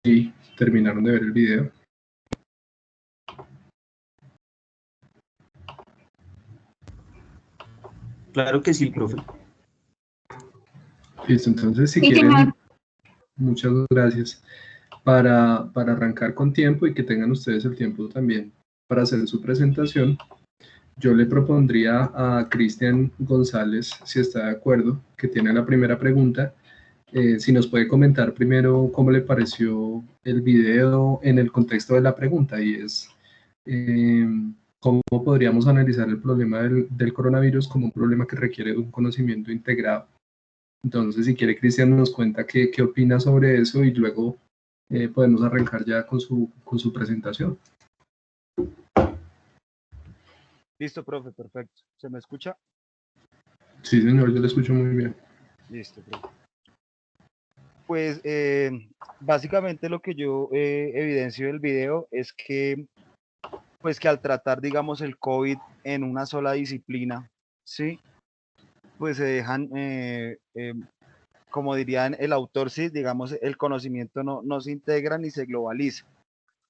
si terminaron de ver el video. Claro que sí, profe. Listo, entonces si quieren, muchas gracias. Para arrancar con tiempo y que tengan ustedes el tiempo también para hacer su presentación, yo le propondría a Cristian González, si está de acuerdo, que tiene la primera pregunta, si nos puede comentar primero cómo le pareció el video en el contexto de la pregunta, y es cómo podríamos analizar el problema del coronavirus como un problema que requiere de un conocimiento integrado. Entonces, si quiere, Cristian nos cuenta qué opina sobre eso y luego podemos arrancar ya con su presentación. Listo, profe, perfecto. ¿Se me escucha? Sí, señor, yo le escucho muy bien. Listo, profe. Pues básicamente lo que yo evidencio del video es que, pues que al tratar, digamos, el COVID en una sola disciplina, ¿sí? Pues se dejan, como diría el autor, sí, digamos, el conocimiento no se integra ni se globaliza,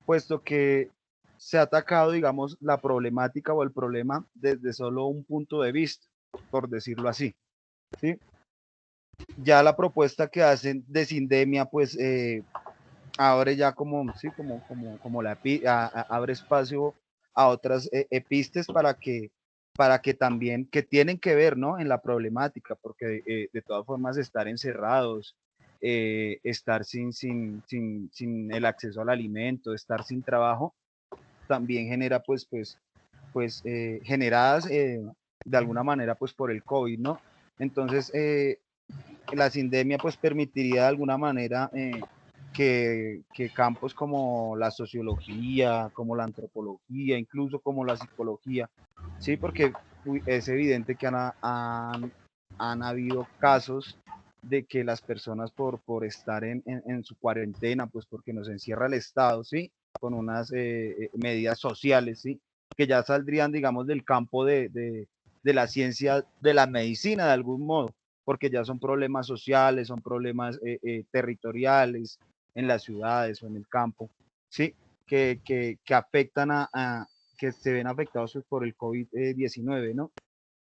puesto que se ha atacado, digamos, la problemática o el problema desde solo un punto de vista, por decirlo así, ¿sí? Ya la propuesta que hacen de Sindemia, pues abre ya como, sí, como abre espacio a otras epistes para que también, que tienen que ver, ¿no? En la problemática, porque de todas formas estar encerrados, estar sin el acceso al alimento, estar sin trabajo, también genera generadas de alguna manera pues por el COVID, ¿no? Entonces, la sindemia pues permitiría de alguna manera que campos como la sociología, como la antropología, incluso como la psicología, ¿sí? Porque es evidente que han habido casos de que las personas por estar en su cuarentena, pues porque nos encierra el Estado, ¿sí? Con unas medidas sociales, ¿sí? Que ya saldrían, digamos, del campo de la ciencia, de la medicina de algún modo, porque ya son problemas sociales, son problemas territoriales en las ciudades o en el campo, ¿sí? Que afectan que se ven afectados por el COVID-19, ¿no?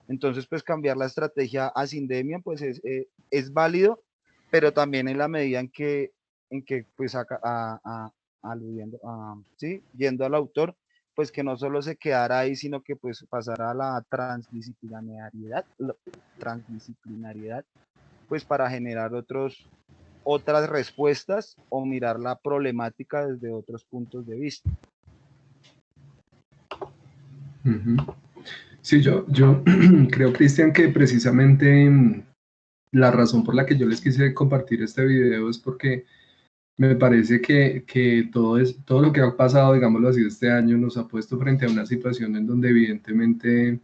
Entonces, pues cambiar la estrategia a sindemia, pues es válido, pero también en la medida en que pues aludiendo sí, yendo al autor, pues que no solo se quedara ahí, sino que pues pasara a la transdisciplinariedad, pues para generar otras respuestas o mirar la problemática desde otros puntos de vista. Sí, yo creo, Cristian, que precisamente la razón por la que yo les quise compartir este video es porque me parece que todo lo que ha pasado, digámoslo así, este año nos ha puesto frente a una situación en donde evidentemente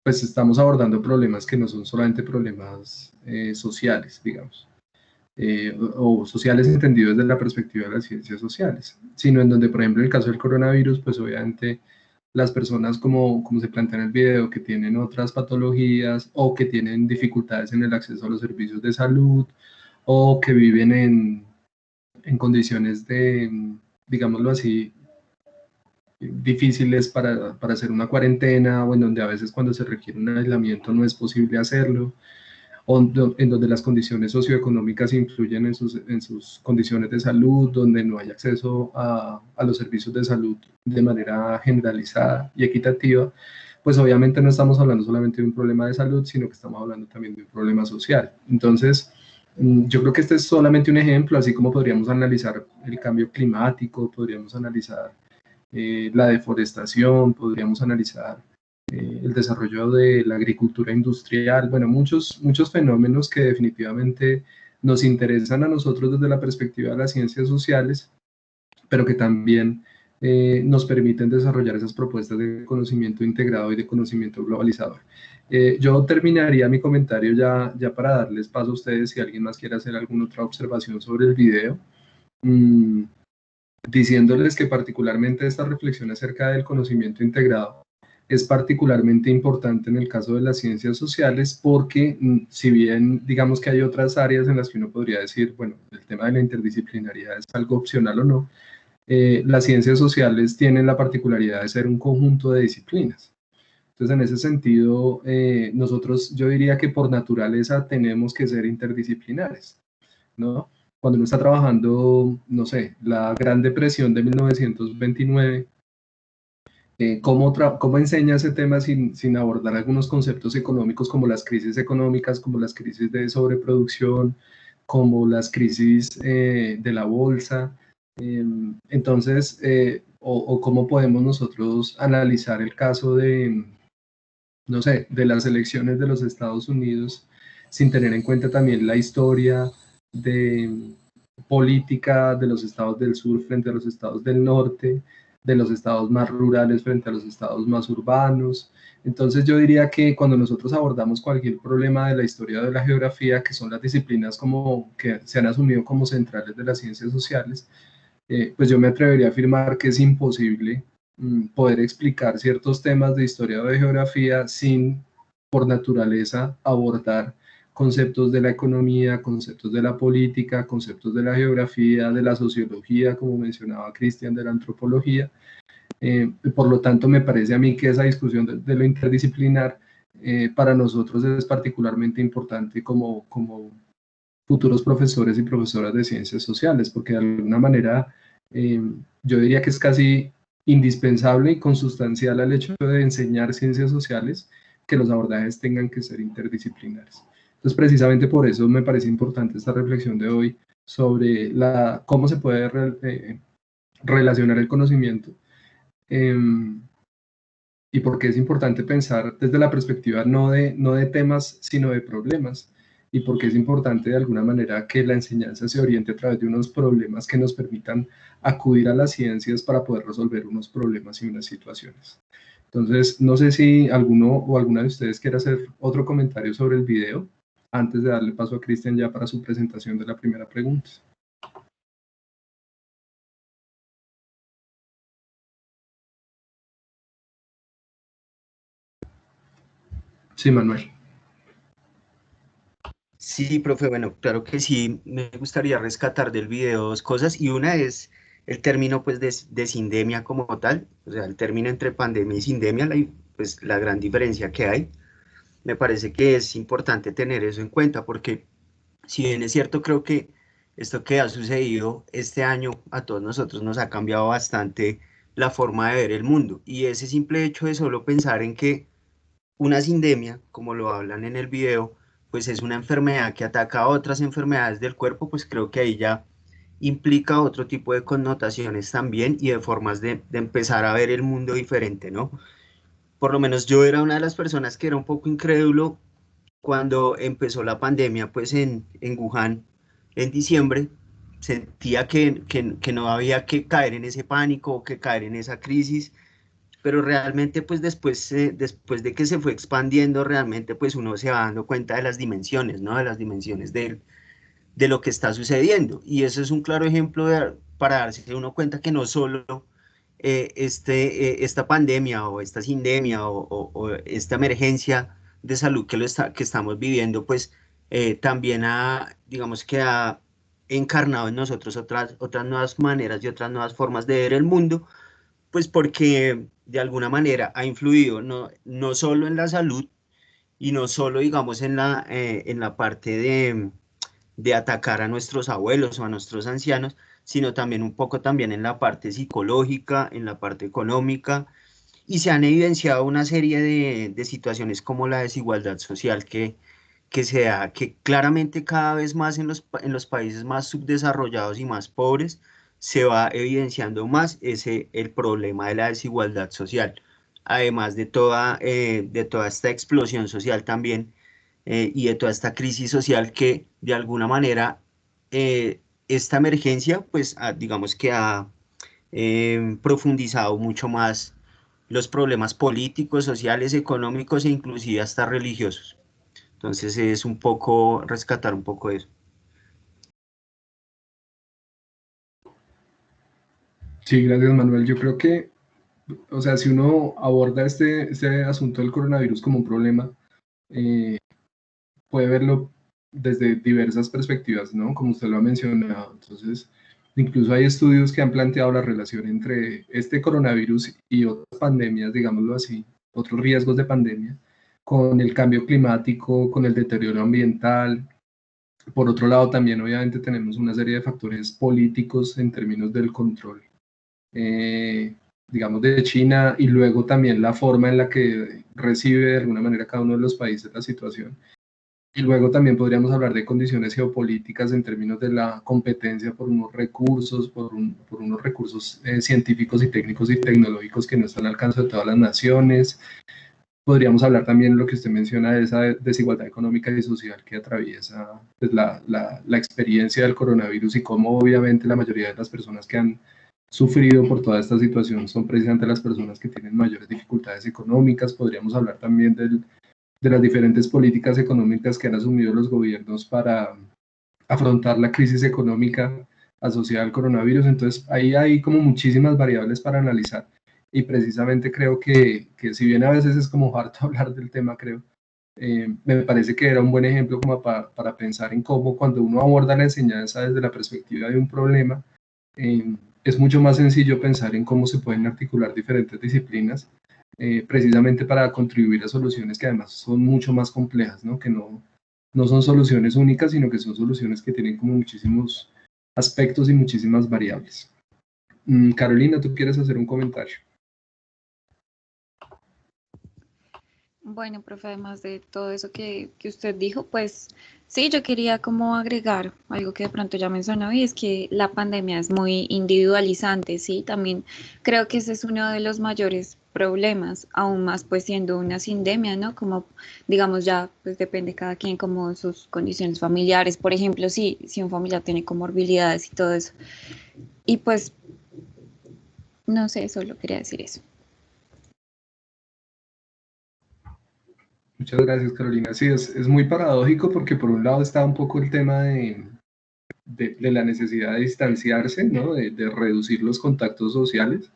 pues estamos abordando problemas que no son solamente problemas sociales, digamos, o sociales entendidos desde la perspectiva de las ciencias sociales, sino en donde, por ejemplo, en el caso del coronavirus, pues obviamente las personas, como se plantea en el video, que tienen otras patologías o que tienen dificultades en el acceso a los servicios de salud o que viven en condiciones de, digámoslo así, difíciles para hacer una cuarentena, o en donde a veces cuando se requiere un aislamiento no es posible hacerlo, o en donde las condiciones socioeconómicas influyen en sus condiciones de salud, donde no hay acceso a los servicios de salud de manera generalizada y equitativa, pues obviamente no estamos hablando solamente de un problema de salud, sino que estamos hablando también de un problema social. Entonces, yo creo que este es solamente un ejemplo, así como podríamos analizar el cambio climático, podríamos analizar la deforestación, podríamos analizar el desarrollo de la agricultura industrial, bueno, muchos fenómenos que definitivamente nos interesan a nosotros desde la perspectiva de las ciencias sociales, pero que también nos permiten desarrollar esas propuestas de conocimiento integrado y de conocimiento globalizador. Yo terminaría mi comentario ya para darles paso a ustedes si alguien más quiere hacer alguna otra observación sobre el video. Diciéndoles que particularmente esta reflexión acerca del conocimiento integrado es particularmente importante en el caso de las ciencias sociales porque si bien digamos que hay otras áreas en las que uno podría decir, bueno, el tema de la interdisciplinariedad es algo opcional o no, las ciencias sociales tienen la particularidad de ser un conjunto de disciplinas. Entonces, en ese sentido, nosotros, yo diría que por naturaleza tenemos que ser interdisciplinares, ¿no? Cuando uno está trabajando, no sé, la Gran Depresión de 1929, ¿cómo enseña ese tema sin abordar algunos conceptos económicos como las crisis económicas, como las crisis de sobreproducción, como las crisis de la bolsa? Entonces, o cómo podemos nosotros analizar el caso de, no sé, de las elecciones de los Estados Unidos sin tener en cuenta también la historia de política de los estados del sur frente a los estados del norte, de los estados más rurales frente a los estados más urbanos. Entonces yo diría que cuando nosotros abordamos cualquier problema de la historia de la geografía, que son las disciplinas como que se han asumido como centrales de las ciencias sociales, pues yo me atrevería a afirmar que es imposible poder explicar ciertos temas de historia o de geografía sin, por naturaleza, abordar conceptos de la economía, conceptos de la política, conceptos de la geografía, de la sociología, como mencionaba Cristian, de la antropología. Por lo tanto, me parece a mí que esa discusión de lo interdisciplinar para nosotros es particularmente importante como futuros profesores y profesoras de ciencias sociales, porque de alguna manera yo diría que es casi indispensable y consustancial al hecho de enseñar ciencias sociales que los abordajes tengan que ser interdisciplinares. Entonces, precisamente por eso me parece importante esta reflexión de hoy sobre cómo se puede relacionar el conocimiento eh, y por qué es importante pensar desde la perspectiva no de temas, sino de problemas, y por qué es importante de alguna manera que la enseñanza se oriente a través de unos problemas que nos permitan acudir a las ciencias para poder resolver unos problemas y unas situaciones. Entonces, no sé si alguno o alguna de ustedes quiere hacer otro comentario sobre el video antes de darle paso a Cristian ya para su presentación de la primera pregunta. Sí, Manuel. Sí, profe, bueno, claro que sí, me gustaría rescatar del video dos cosas, y una es el término pues de sindemia como tal, o sea, el término entre pandemia y sindemia, pues la gran diferencia que hay. Me parece que es importante tener eso en cuenta porque si bien es cierto, creo que esto que ha sucedido este año a todos nosotros nos ha cambiado bastante la forma de ver el mundo, y ese simple hecho de solo pensar en que una sindemia, como lo hablan en el video, pues es una enfermedad que ataca a otras enfermedades del cuerpo, pues creo que ahí ya implica otro tipo de connotaciones también y de formas de empezar a ver el mundo diferente, ¿no? Por lo menos yo era una de las personas que era un poco incrédulo cuando empezó la pandemia, pues en Wuhan, en diciembre. Sentía que no había que caer en ese pánico o que caer en esa crisis, pero realmente pues después de que se fue expandiendo, realmente pues uno se va dando cuenta de las dimensiones, ¿no? De las dimensiones de lo que está sucediendo. Y eso es un claro ejemplo para darse uno cuenta que no solo esta pandemia o esta sindemia o esta emergencia de salud que estamos viviendo, pues también digamos que ha encarnado en nosotros otras nuevas maneras y otras nuevas formas de ver el mundo, pues porque de alguna manera ha influido no solo en la salud y no solo, digamos, en la parte de atacar a nuestros abuelos o a nuestros ancianos, sino también un poco también en la parte psicológica, en la parte económica, y se han evidenciado una serie de situaciones como la desigualdad social que se da, que claramente cada vez más en los países más subdesarrollados y más pobres se va evidenciando más el problema de la desigualdad social, además de toda esta explosión social también, y de toda esta crisis social que de alguna manera esta emergencia pues digamos que ha profundizado mucho más los problemas políticos, sociales, económicos e inclusive hasta religiosos. Entonces es un poco rescatar un poco eso. Sí, gracias Manuel. Yo creo que o sea, si uno aborda este asunto del coronavirus como un problema, puede verlo desde diversas perspectivas, ¿no? Como usted lo ha mencionado. Entonces, incluso hay estudios que han planteado la relación entre este coronavirus y otras pandemias, digámoslo así, otros riesgos de pandemia, con el cambio climático, con el deterioro ambiental. Por otro lado, también obviamente tenemos una serie de factores políticos en términos del control, eh, digamos, de China, y luego también la forma en la que recibe de alguna manera cada uno de los países la situación. Y luego también podríamos hablar de condiciones geopolíticas en términos de la competencia por unos recursos, por unos recursos científicos y técnicos y tecnológicos que no están al alcance de todas las naciones. Podríamos hablar también de lo que usted menciona, de esa desigualdad económica y social que atraviesa pues, la experiencia del coronavirus, y cómo obviamente la mayoría de las personas que han sufrido por toda esta situación son precisamente las personas que tienen mayores dificultades económicas. Podríamos hablar también de las diferentes políticas económicas que han asumido los gobiernos para afrontar la crisis económica asociada al coronavirus. Entonces, ahí hay como muchísimas variables para analizar, y precisamente creo que si bien a veces es como harto hablar del tema, creo, me parece que era un buen ejemplo como para pensar en cómo cuando uno aborda la enseñanza desde la perspectiva de un problema, es mucho más sencillo pensar en cómo se pueden articular diferentes disciplinas, precisamente para contribuir a soluciones que además son mucho más complejas, ¿no? Que no son soluciones únicas, sino que son soluciones que tienen como muchísimos aspectos y muchísimas variables. Carolina, ¿tú quieres hacer un comentario? Bueno, profe, además de todo eso que usted dijo, pues sí, yo quería como agregar algo que de pronto ya mencionó, y es que la pandemia es muy individualizante, ¿sí? También creo que ese es uno de los mayores problemas, aún más pues siendo una sindemia, ¿no? Como digamos ya, pues depende cada quien como sus condiciones familiares, por ejemplo, si un familiar tiene comorbilidades y todo eso. Y pues, no sé, solo quería decir eso. Muchas gracias, Carolina. Sí, es muy paradójico porque por un lado está un poco el tema de la necesidad de distanciarse, ¿no? De reducir los contactos sociales,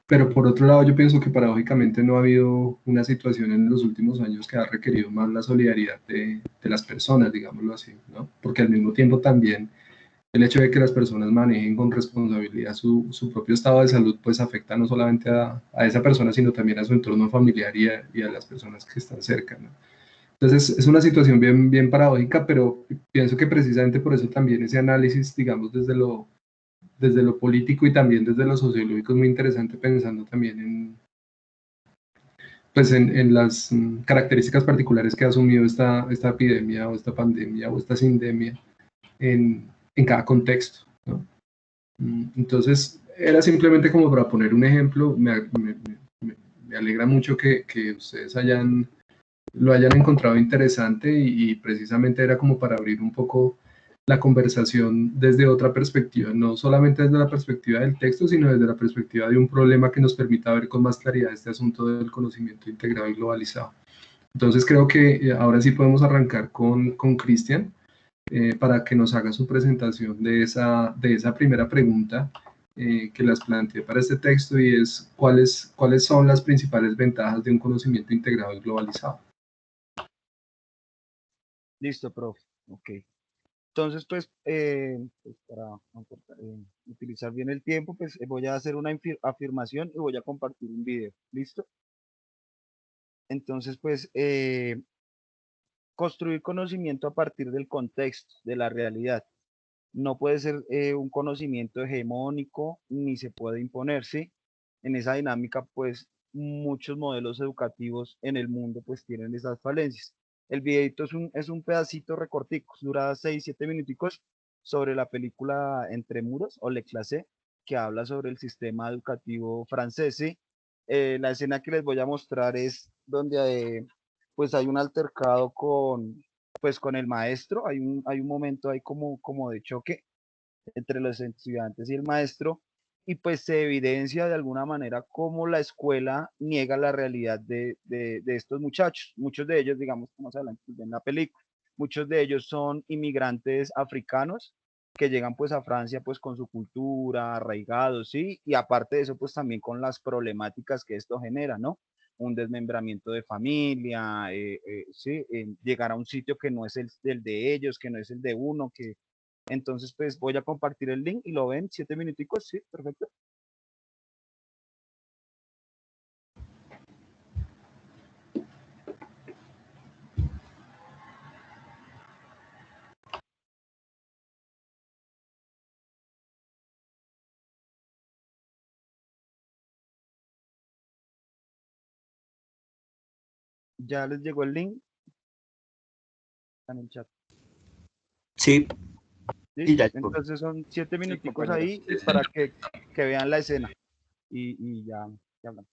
pero por otro lado yo pienso que paradójicamente no ha habido una situación en los últimos años que ha requerido más la solidaridad de las personas, digámoslo así, ¿no? Porque al mismo tiempo también el hecho de que las personas manejen con responsabilidad su propio estado de salud, pues afecta no solamente a esa persona, sino también a su entorno familiar y a las personas que están cerca, ¿no? Entonces es una situación bien paradójica, pero pienso que precisamente por eso también ese análisis, digamos, desde lo político y también desde lo sociológico es muy interesante, pensando también pues en las características particulares que ha asumido esta epidemia o esta pandemia o esta sindemia en cada contexto, ¿no? Entonces, era simplemente como para poner un ejemplo. Me alegra mucho que ustedes lo hayan encontrado interesante, y precisamente era como para abrir un poco la conversación desde otra perspectiva, no solamente desde la perspectiva del texto, sino desde la perspectiva de un problema que nos permita ver con más claridad este asunto del conocimiento integrado y globalizado. Entonces creo que ahora sí podemos arrancar con Cristian, para que nos haga su presentación de esa primera pregunta que las planteé para este texto, y es cuáles son las principales ventajas de un conocimiento integrado y globalizado. Listo, profe. Ok. Entonces, pues para utilizar bien el tiempo, pues voy a hacer una afirmación y voy a compartir un video. ¿Listo? Entonces, construir conocimiento a partir del contexto, de la realidad. No puede ser un conocimiento hegemónico ni se puede imponer, ¿sí? En esa dinámica, pues muchos modelos educativos en el mundo pues tienen esas falencias. El videito es un pedacito recortico, dura 6 7 minuticos, sobre la película Entre Muros o Le Classé, que habla sobre el sistema educativo francés, ¿sí? La escena que les voy a mostrar es donde pues hay un altercado con el maestro, hay un momento ahí como de choque entre los estudiantes y el maestro, y pues se evidencia de alguna manera cómo la escuela niega la realidad de estos muchachos. Muchos de ellos, digamos, que más adelante pues, ven la película, muchos de ellos son inmigrantes africanos que llegan pues a Francia pues con su cultura, arraigados, ¿sí? Y aparte de eso pues también con las problemáticas que esto genera, ¿no? Un desmembramiento de familia, ¿sí? Llegar a un sitio que no es el de ellos, que no es el de uno, que entonces pues voy a compartir el link y lo ven, 7 minuticos, sí, perfecto. Ya les llegó el link, está en el chat. Sí, ¿Sí? y ya llegó. Entonces son 7 minuticos compañero. ahí para que vean la escena y ya hablamos.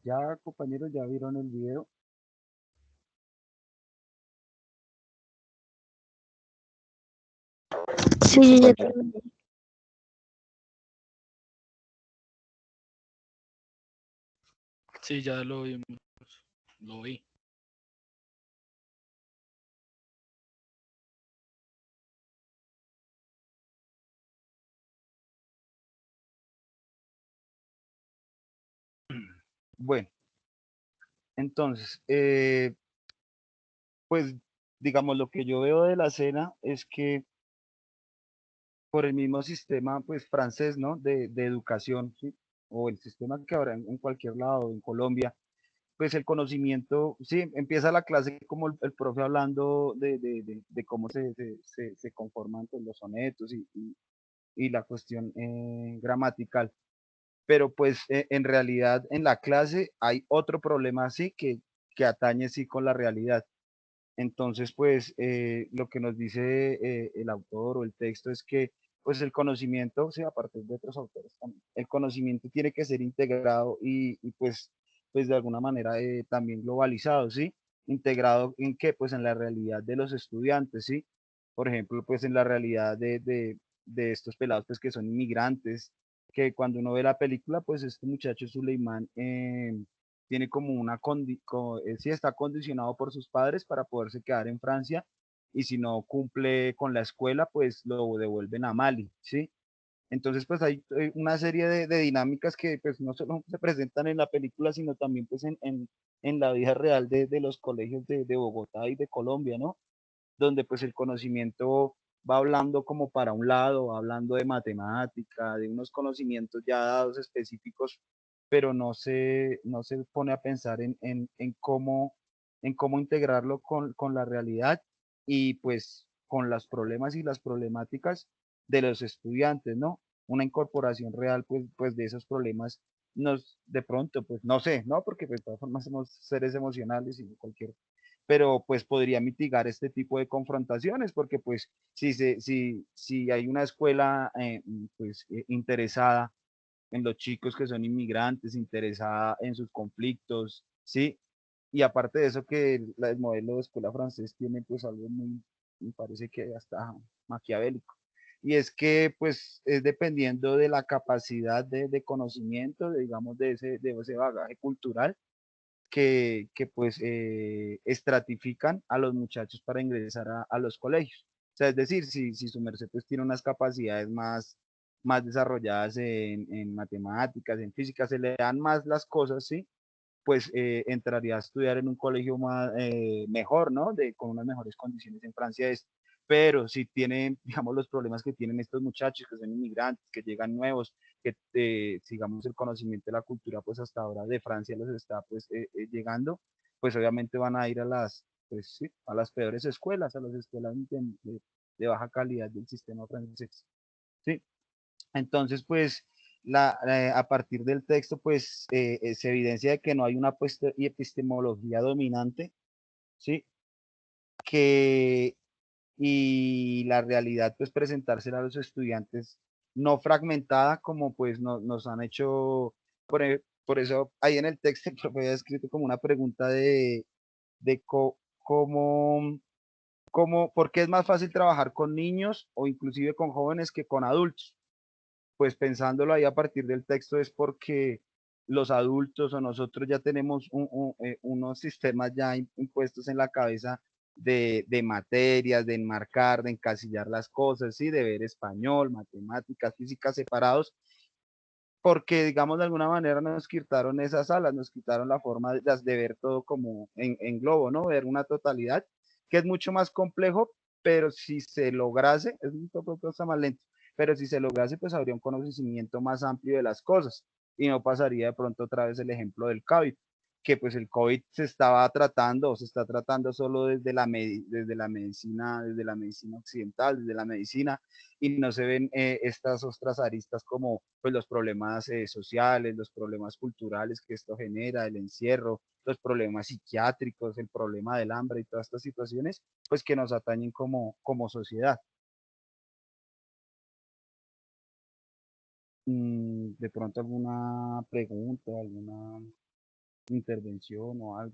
Ya, compañeros, ya vieron el video. Sí, ya terminé. Sí, ya lo vimos, lo vi. Bueno, entonces, pues digamos, lo que yo veo de la escena es que por el mismo sistema pues francés, ¿no? De educación, ¿sí? O el sistema que habrá en cualquier lado, en Colombia, pues el conocimiento, sí, empieza la clase como el profe hablando de cómo se conforman pues, los sonetos y la cuestión gramatical, pero pues en realidad en la clase hay otro problema así que atañe sí con la realidad. Entonces, pues lo que nos dice el autor o el texto es que pues el conocimiento, sí, aparte de otros autores también, el conocimiento tiene que ser integrado pues de alguna manera también globalizado, ¿sí? Integrado en qué? Pues en la realidad de los estudiantes, ¿sí? Por ejemplo, pues en la realidad de estos pelados pues que son inmigrantes, que cuando uno ve la película, pues este muchacho Suleimán tiene como sí está condicionado por sus padres para poderse quedar en Francia y si no cumple con la escuela, pues lo devuelven a Mali, ¿sí? Entonces, pues hay una serie de dinámicas que pues no solo se presentan en la película, sino también pues en la vida real de los colegios de Bogotá y de Colombia, ¿no? Donde pues el conocimiento va hablando como para un lado, va hablando de matemática, de unos conocimientos ya dados específicos, pero no se pone a pensar en cómo integrarlo con la realidad y pues con los problemas y las problemáticas de los estudiantes, ¿no? Una incorporación real pues de esos problemas de pronto, pues no sé, ¿no? Porque pues, de todas formas somos seres emocionales y pero pues podría mitigar este tipo de confrontaciones, porque pues si hay una escuela pues interesada en los chicos que son inmigrantes, interesada en sus conflictos, ¿sí? Y aparte de eso que el modelo de escuela francés tiene pues algo muy, me parece que hasta maquiavélico. Y es que pues es dependiendo de la capacidad de conocimiento, digamos, de ese bagaje cultural pues estratifican a los muchachos para ingresar a los colegios. O sea, es decir, si su merced pues tiene unas capacidades más desarrolladas en matemáticas, en física, se le dan más las cosas, ¿sí? Pues entraría a estudiar en un colegio mejor, ¿no? Con unas mejores condiciones en Francia es. Pero si tienen, digamos, los problemas que tienen estos muchachos que son inmigrantes, que llegan nuevos, que sigamos el conocimiento de la cultura, pues hasta ahora de Francia los está pues llegando, pues obviamente van a ir pues sí, a las peores escuelas, a las escuelas de baja calidad del sistema francés. Sí, entonces pues a partir del texto pues se evidencia de que no hay una epistemología dominante, ¿sí? Que y la realidad pues presentársela a los estudiantes no fragmentada como pues nos han hecho, por eso ahí en el texto el profe había escrito como una pregunta de por qué es más fácil trabajar con niños o inclusive con jóvenes que con adultos. Pues pensándolo ahí a partir del texto es porque los adultos o nosotros ya tenemos unos sistemas ya impuestos en la cabeza de materias, de enmarcar, de encasillar las cosas, ¿sí? De ver español, matemáticas, física separados, porque digamos de alguna manera nos quitaron esas alas, nos quitaron la forma de ver todo como en globo, ¿no? Ver una totalidad, que es mucho más complejo, pero si se lograse, es un poco cosa más lento, pero si se lograse, pues habría un conocimiento más amplio de las cosas y no pasaría de pronto otra vez el ejemplo del COVID, que pues el COVID se estaba tratando o se está tratando solo desde la medicina occidental, desde la medicina y no se ven estas otras aristas como pues, los problemas sociales, los problemas culturales que esto genera, el encierro, los problemas psiquiátricos, el problema del hambre y todas estas situaciones, pues que nos atañen como sociedad. de pronto alguna pregunta, alguna intervención o algo.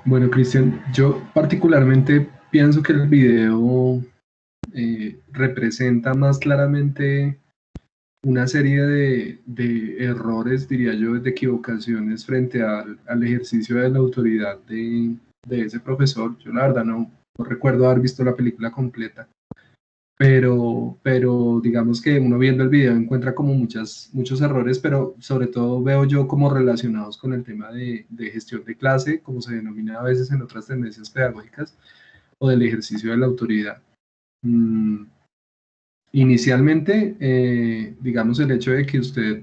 Bueno, Cristian, yo particularmente pienso que el video representa más claramente una serie de errores, diría yo, de equivocaciones frente al ejercicio de la autoridad de ese profesor. Yo la verdad no recuerdo haber visto la película completa, pero digamos que uno viendo el video encuentra como muchos errores, pero sobre todo veo yo como relacionados con el tema de gestión de clase, como se denomina a veces en otras tendencias pedagógicas, o del ejercicio de la autoridad. Inicialmente, digamos el hecho de que usted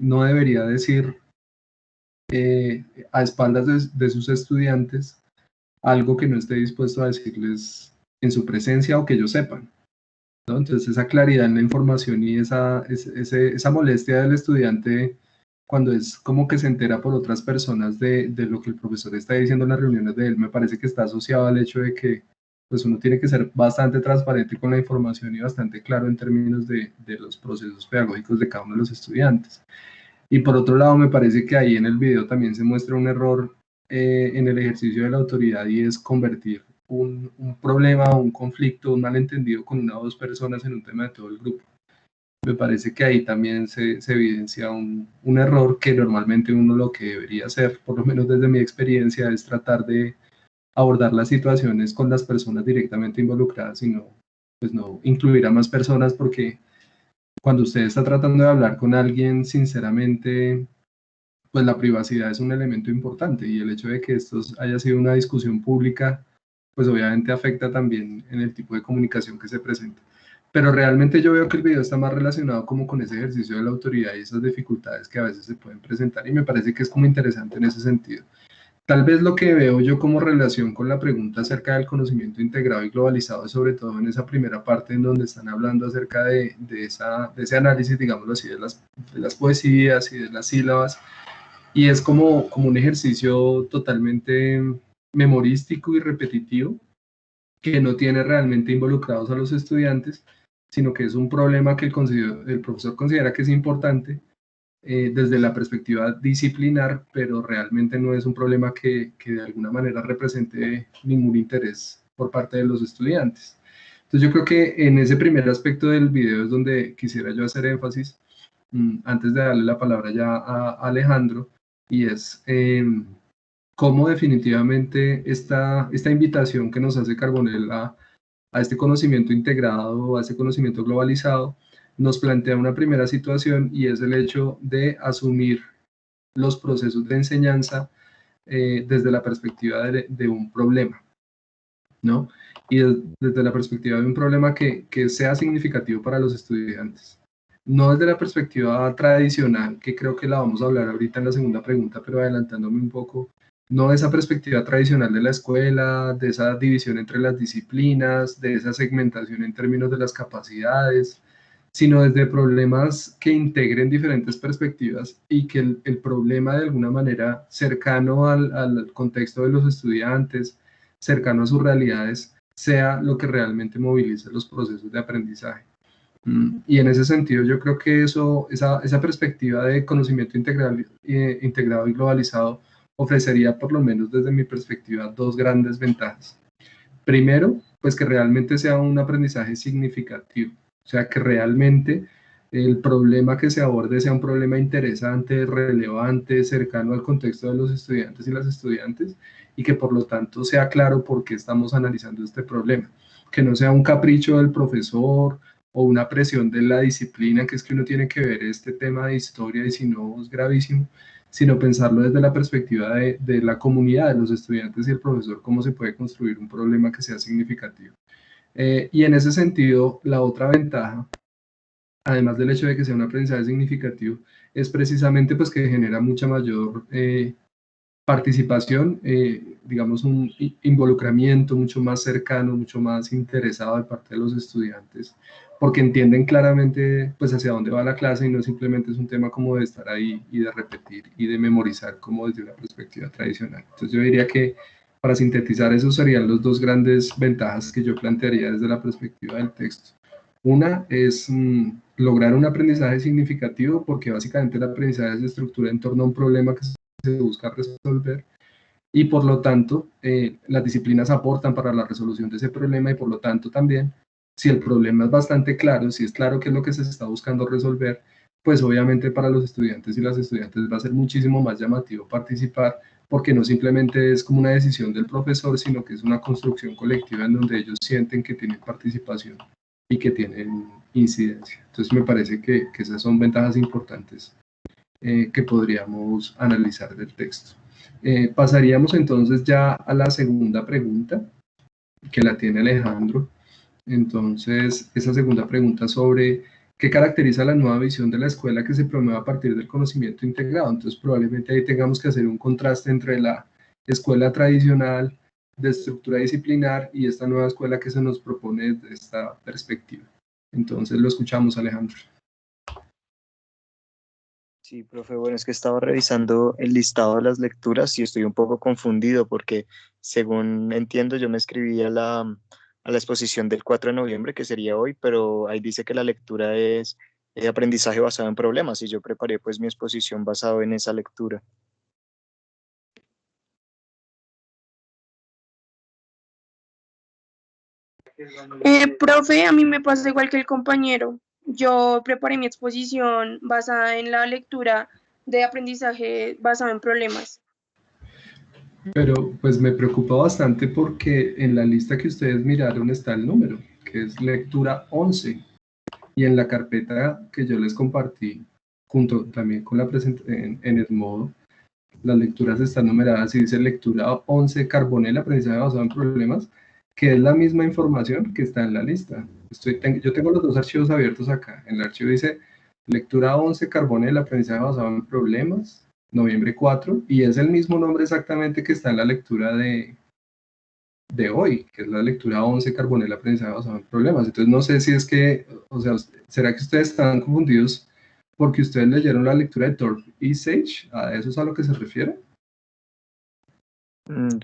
no debería decir a espaldas de sus estudiantes algo que no esté dispuesto a decirles en su presencia o que ellos sepan, ¿no? Entonces esa claridad en la información y esa molestia del estudiante cuando es como que se entera por otras personas de lo que el profesor está diciendo en las reuniones de él, me parece que está asociado al hecho de que pues uno tiene que ser bastante transparente con la información y bastante claro en términos de los procesos pedagógicos de cada uno de los estudiantes. Y por otro lado, me parece que ahí en el video también se muestra un error en el ejercicio de la autoridad y es convertir un problema o un conflicto, un malentendido con una o dos personas en un tema de todo el grupo. Me parece que ahí también se evidencia un error que normalmente uno lo que debería hacer, por lo menos desde mi experiencia, es tratar de abordar las situaciones con las personas directamente involucradas y no, pues no incluir a más personas porque cuando usted está tratando de hablar con alguien sinceramente, pues la privacidad es un elemento importante y el hecho de que esto haya sido una discusión pública, pues obviamente afecta también en el tipo de comunicación que se presenta. Pero realmente yo veo que el video está más relacionado como con ese ejercicio de la autoridad y esas dificultades que a veces se pueden presentar y me parece que es como interesante en ese sentido. Tal vez lo que veo yo como relación con la pregunta acerca del conocimiento integrado y globalizado, sobre todo en esa primera parte en donde están hablando acerca de ese análisis, digámoslo así, de las poesías y de las sílabas, y es como un ejercicio totalmente memorístico y repetitivo que no tiene realmente involucrados a los estudiantes, sino que es un problema que el profesor considera que es importante desde la perspectiva disciplinar, pero realmente no es un problema que de alguna manera represente ningún interés por parte de los estudiantes. Entonces yo creo que en ese primer aspecto del video es donde quisiera yo hacer énfasis, antes de darle la palabra ya a Alejandro, y es cómo definitivamente esta invitación que nos hace Carbonell a este conocimiento integrado, a este conocimiento globalizado, nos plantea una primera situación y es el hecho de asumir los procesos de enseñanza desde la perspectiva de un problema, ¿no? Y desde la perspectiva de un problema que sea significativo para los estudiantes. No desde la perspectiva tradicional, que creo que la vamos a hablar ahorita en la segunda pregunta, pero adelantándome un poco, no esa perspectiva tradicional de la escuela, de esa división entre las disciplinas, de esa segmentación en términos de las capacidades, sino desde problemas que integren diferentes perspectivas y que el problema de alguna manera cercano al contexto de los estudiantes, cercano a sus realidades, sea lo que realmente movilice los procesos de aprendizaje. Y en ese sentido yo creo que esa perspectiva de conocimiento integrado y globalizado ofrecería, por lo menos desde mi perspectiva, dos grandes ventajas. Primero, pues que realmente sea un aprendizaje significativo, o sea, que realmente el problema que se aborde sea un problema interesante, relevante, cercano al contexto de los estudiantes y las estudiantes, y que por lo tanto sea claro por qué estamos analizando este problema, que no sea un capricho del profesor o una presión de la disciplina, que es que uno tiene que ver este tema de historia y si no es gravísimo, sino pensarlo desde la perspectiva de la comunidad, de los estudiantes y el profesor, cómo se puede construir un problema que sea significativo. Y en ese sentido, la otra ventaja, además del hecho de que sea un aprendizaje significativo, es precisamente pues que genera mucha mayor participación, digamos un involucramiento mucho más cercano, mucho más interesado de parte de los estudiantes, porque entienden claramente pues hacia dónde va la clase y no simplemente es un tema como de estar ahí y de repetir y de memorizar como desde una perspectiva tradicional. Entonces yo diría que para sintetizar esos serían los dos grandes ventajas que yo plantearía desde la perspectiva del texto. Una es lograr un aprendizaje significativo porque básicamente el aprendizaje se estructura en torno a un problema que se busca resolver y por lo tanto las disciplinas aportan para la resolución de ese problema y por lo tanto también si el problema es bastante claro, si es claro qué es lo que se está buscando resolver, pues obviamente para los estudiantes y las estudiantes va a ser muchísimo más llamativo participar porque no simplemente es como una decisión del profesor, sino que es una construcción colectiva en donde ellos sienten que tienen participación y que tienen incidencia. Entonces me parece que esas son ventajas importantes que podríamos analizar del texto. Pasaríamos entonces ya a la segunda pregunta, que la tiene Alejandro. Entonces, esa segunda pregunta sobre qué caracteriza la nueva visión de la escuela que se promueve a partir del conocimiento integrado. Entonces, probablemente ahí tengamos que hacer un contraste entre la escuela tradicional de estructura disciplinar y esta nueva escuela que se nos propone desde esta perspectiva. Entonces, lo escuchamos, Alejandro. Sí, profe, bueno, es que estaba revisando el listado de las lecturas y estoy un poco confundido porque, según entiendo, yo me escribí a la exposición del 4 de noviembre, que sería hoy, pero ahí dice que la lectura es aprendizaje basado en problemas y yo preparé pues mi exposición basado en esa lectura. Profe, a mí me pasa igual que el compañero. Yo preparé mi exposición basada en la lectura de aprendizaje basado en problemas. Pero pues me preocupa bastante porque en la lista que ustedes miraron está el número, que es lectura 11. Y en la carpeta que yo les compartí, junto también con la presentación en el modo, las lecturas están numeradas y dice lectura 11 Carbonell, aprendizaje basado en problemas, que es la misma información que está en la lista. Yo tengo los dos archivos abiertos acá. En el archivo dice lectura 11 Carbonell, aprendizaje basado en problemas, noviembre 4, y es el mismo nombre exactamente que está en la lectura de hoy, que es la lectura 11 Carbonell, aprendizaje basado en problemas. Entonces no sé si es que, o sea, ¿será que ustedes están confundidos porque ustedes leyeron la lectura de Thorpe y Sage? ¿A eso es a lo que se refiere?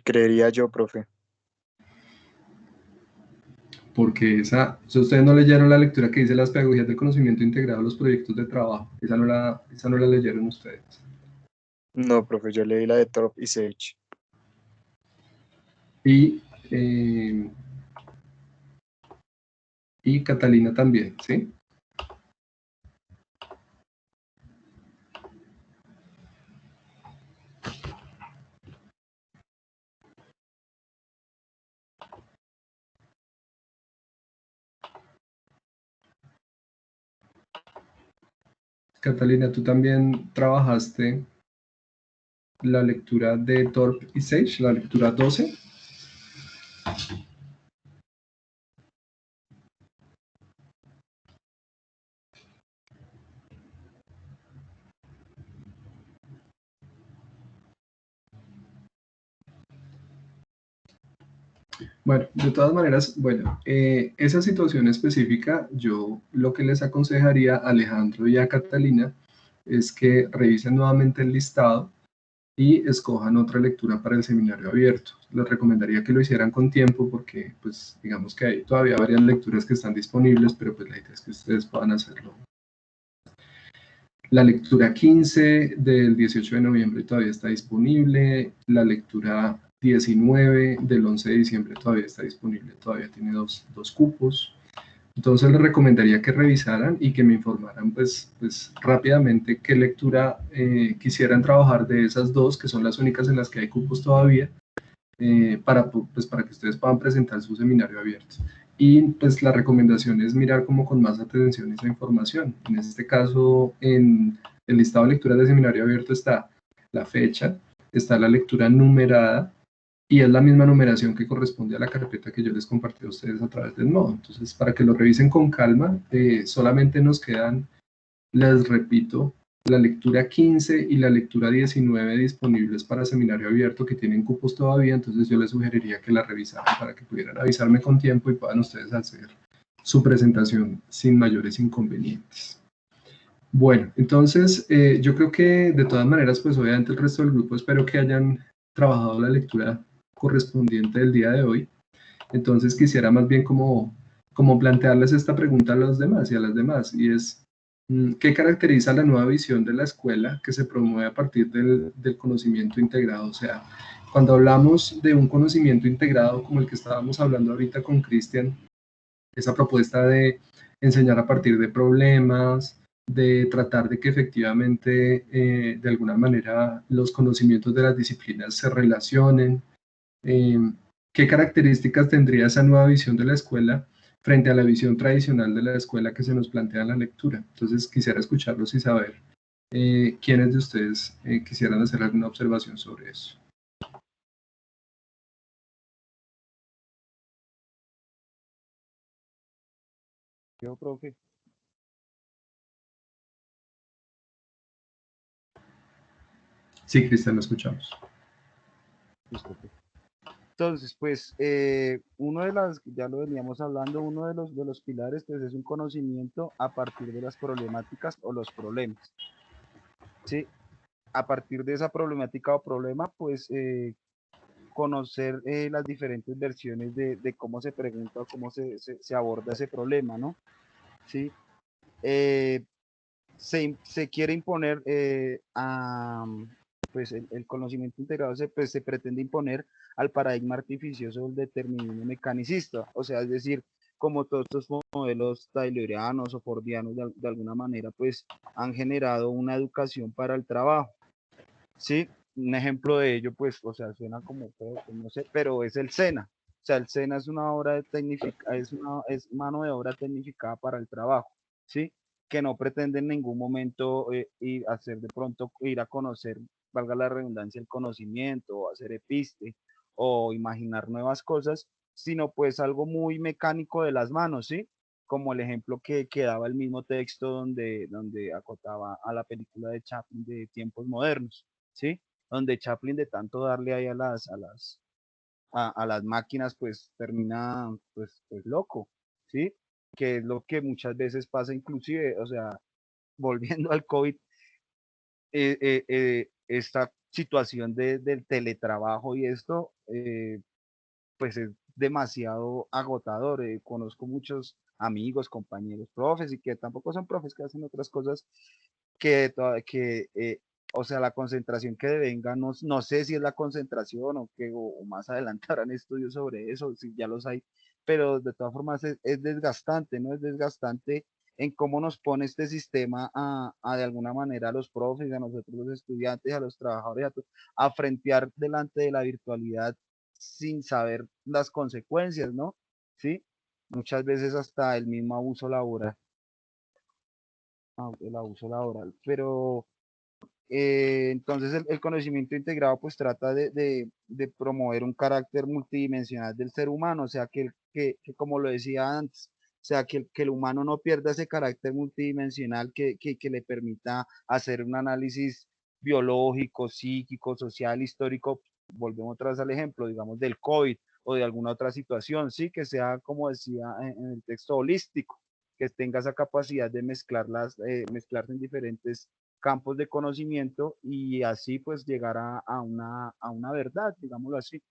Creería yo, profe. Porque esa, o sea, ustedes no leyeron la lectura que dice las pedagogías del conocimiento integrado a los proyectos de trabajo. Esa no la leyeron ustedes. No, profe, yo leí la de Thorpe y Sage. Y Catalina también, ¿sí? Catalina, ¿tú también trabajaste la lectura de Thorpe y Sage, la lectura 12? Bueno, de todas maneras, bueno, esa situación específica, yo lo que les aconsejaría a Alejandro y a Catalina es que revisen nuevamente el listado y escojan otra lectura para el seminario abierto. Les recomendaría que lo hicieran con tiempo porque, pues, digamos que hay todavía varias lecturas que están disponibles, pero pues la idea es que ustedes puedan hacerlo. La lectura 15 del 18 de noviembre todavía está disponible, la lectura 19 del 11 de diciembre todavía está disponible, todavía tiene dos cupos. Entonces les recomendaría que revisaran y que me informaran pues rápidamente qué lectura quisieran trabajar de esas dos, que son las únicas en las que hay cupos todavía, para que ustedes puedan presentar su seminario abierto. Y pues la recomendación es mirar como con más atención esa información. En este caso, en el listado de lecturas de seminario abierto está la fecha, está la lectura numerada, y es la misma numeración que corresponde a la carpeta que yo les compartí a ustedes a través del modo. Entonces, para que lo revisen con calma, solamente nos quedan, les repito, la lectura 15 y la lectura 19 disponibles para seminario abierto que tienen cupos todavía, entonces yo les sugeriría que la revisaran para que pudieran avisarme con tiempo y puedan ustedes hacer su presentación sin mayores inconvenientes. Bueno, entonces yo creo que de todas maneras, pues obviamente el resto del grupo espero que hayan trabajado la lectura correspondiente del día de hoy. Entonces quisiera más bien como plantearles esta pregunta a los demás y a las demás, y es, ¿qué caracteriza la nueva visión de la escuela que se promueve a partir del conocimiento integrado? O sea, cuando hablamos de un conocimiento integrado como el que estábamos hablando ahorita con Cristian, esa propuesta de enseñar a partir de problemas, de tratar de que efectivamente de alguna manera los conocimientos de las disciplinas se relacionen. ¿Qué características tendría esa nueva visión de la escuela frente a la visión tradicional de la escuela que se nos plantea en la lectura? Entonces quisiera escucharlos y saber quiénes de ustedes quisieran hacer alguna observación sobre eso. Yo, profe. Sí, Cristian, lo escuchamos. Listo, pues. Entonces, pues, uno de las, ya lo veníamos hablando, uno de los pilares, pues, es un conocimiento a partir de las problemáticas o los problemas, ¿sí? A partir de esa problemática o problema, pues, conocer las diferentes versiones de cómo se pregunta o cómo se aborda ese problema, ¿no? ¿Sí? Eh, se quiere imponer pues el conocimiento integrado pues, se pretende imponer al paradigma artificioso del determinismo mecanicista, o sea, es decir, como todos estos modelos taylorianos o fordianos de alguna manera, pues han generado una educación para el trabajo, ¿sí? Un ejemplo de ello, pues, o sea, suena como feo, pues, no sé, pero es el SENA. O sea, el SENA es una obra de es mano de obra tecnificada para el trabajo, ¿sí? Que no pretende en ningún momento ir a hacer de pronto, ir a conocer, valga la redundancia, el conocimiento, o hacer episte, o imaginar nuevas cosas, sino pues algo muy mecánico de las manos, ¿sí? Como el ejemplo que daba el mismo texto donde acotaba a la película de Chaplin de Tiempos Modernos, ¿sí? Donde Chaplin de tanto darle ahí a las máquinas, pues termina pues loco, ¿sí? Que es lo que muchas veces pasa inclusive, o sea, volviendo al COVID, esta situación del teletrabajo y esto, pues es demasiado agotador. Conozco muchos amigos, compañeros, profes y que tampoco son profes, que hacen otras cosas que o sea, la concentración que devenga, no sé si es la concentración o más adelante harán estudios sobre eso, si ya los hay, pero de todas formas es desgastante, ¿no? Es desgastante en cómo nos pone este sistema a de alguna manera a los profes, a nosotros los estudiantes, a los trabajadores, a frentear delante de la virtualidad sin saber las consecuencias, ¿no? ¿Sí? Muchas veces hasta el mismo abuso laboral, el abuso laboral, pero entonces el conocimiento integrado pues trata de promover un carácter multidimensional del ser humano, o sea que como lo decía antes, o sea que el humano no pierda ese carácter multidimensional que le permita hacer un análisis biológico, psíquico, social, histórico. Volvemos otra vez al ejemplo, digamos, del COVID o de alguna otra situación, sí, que sea, como decía en el texto, holístico, que tenga esa capacidad de mezclarse en diferentes campos de conocimiento y así pues llegar a una verdad, digámoslo así.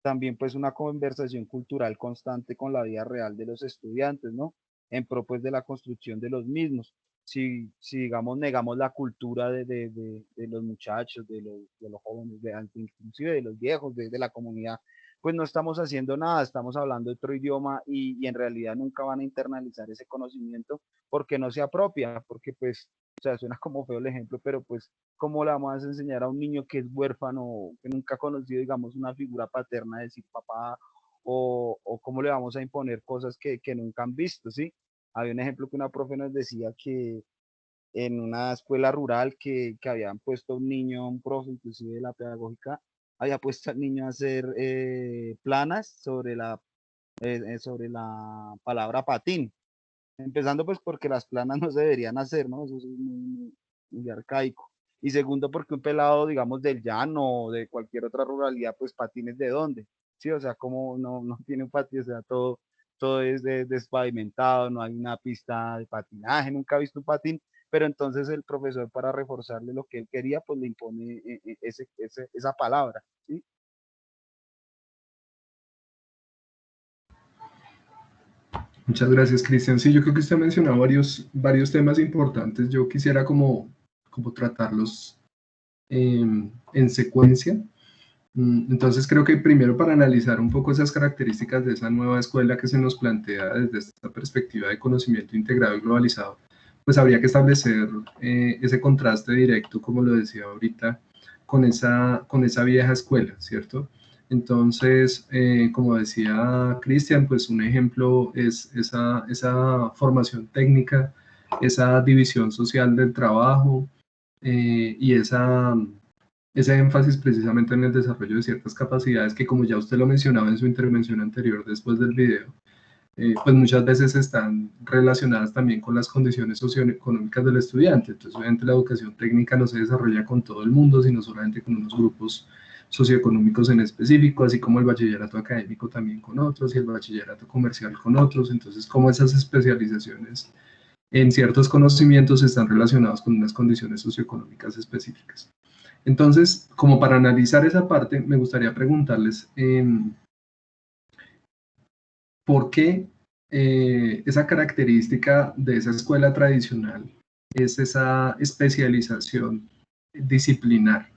También pues una conversación cultural constante con la vida real de los estudiantes, ¿no? En pro pues de la construcción de los mismos. Si digamos negamos la cultura de los muchachos, de los jóvenes, inclusive de los viejos, de la comunidad, pues no estamos haciendo nada, estamos hablando otro idioma y en realidad nunca van a internalizar ese conocimiento porque no se apropia, porque pues, o sea, suena como feo el ejemplo, pero pues ¿cómo le vamos a enseñar a un niño que es huérfano, que nunca ha conocido, digamos, una figura paterna, decir papá, o cómo le vamos a imponer cosas que nunca han visto, ¿sí? Había un ejemplo que una profe nos decía que en una escuela rural que habían puesto a un niño, un profe inclusive de la pedagógica, había puesto al niño a hacer planas sobre la palabra patín. Empezando pues porque las planas no se deberían hacer, ¿no? Eso es muy arcaico. Y segundo porque un pelado, digamos, del llano o de cualquier otra ruralidad, pues patines de dónde. ¿sí? O sea, como no tiene un patio, o sea, todo es despavimentado, no hay una pista de patinaje, nunca he visto un patín, pero entonces el profesor, para reforzarle lo que él quería, pues le impone esa palabra, ¿sí? Muchas gracias, Cristian. Sí, yo creo que usted ha mencionado varios temas importantes. Yo quisiera como tratarlos en secuencia. Entonces creo que primero, para analizar un poco esas características de esa nueva escuela que se nos plantea desde esta perspectiva de conocimiento integrado y globalizado, pues habría que establecer ese contraste directo, como lo decía ahorita, con esa vieja escuela, ¿cierto? Entonces, como decía Cristian, pues un ejemplo es esa formación técnica, esa división social del trabajo y ese énfasis precisamente en el desarrollo de ciertas capacidades que, como ya usted lo mencionaba en su intervención anterior después del video, pues muchas veces están relacionadas también con las condiciones socioeconómicas del estudiante. Entonces, obviamente la educación técnica no se desarrolla con todo el mundo, sino solamente con unos grupos socioeconómicos en específico, así como el bachillerato académico también con otros y el bachillerato comercial con otros. Entonces, como esas especializaciones en ciertos conocimientos están relacionados con unas condiciones socioeconómicas específicas. Entonces, como para analizar esa parte, me gustaría preguntarles por qué esa característica de esa escuela tradicional es esa especialización disciplinar.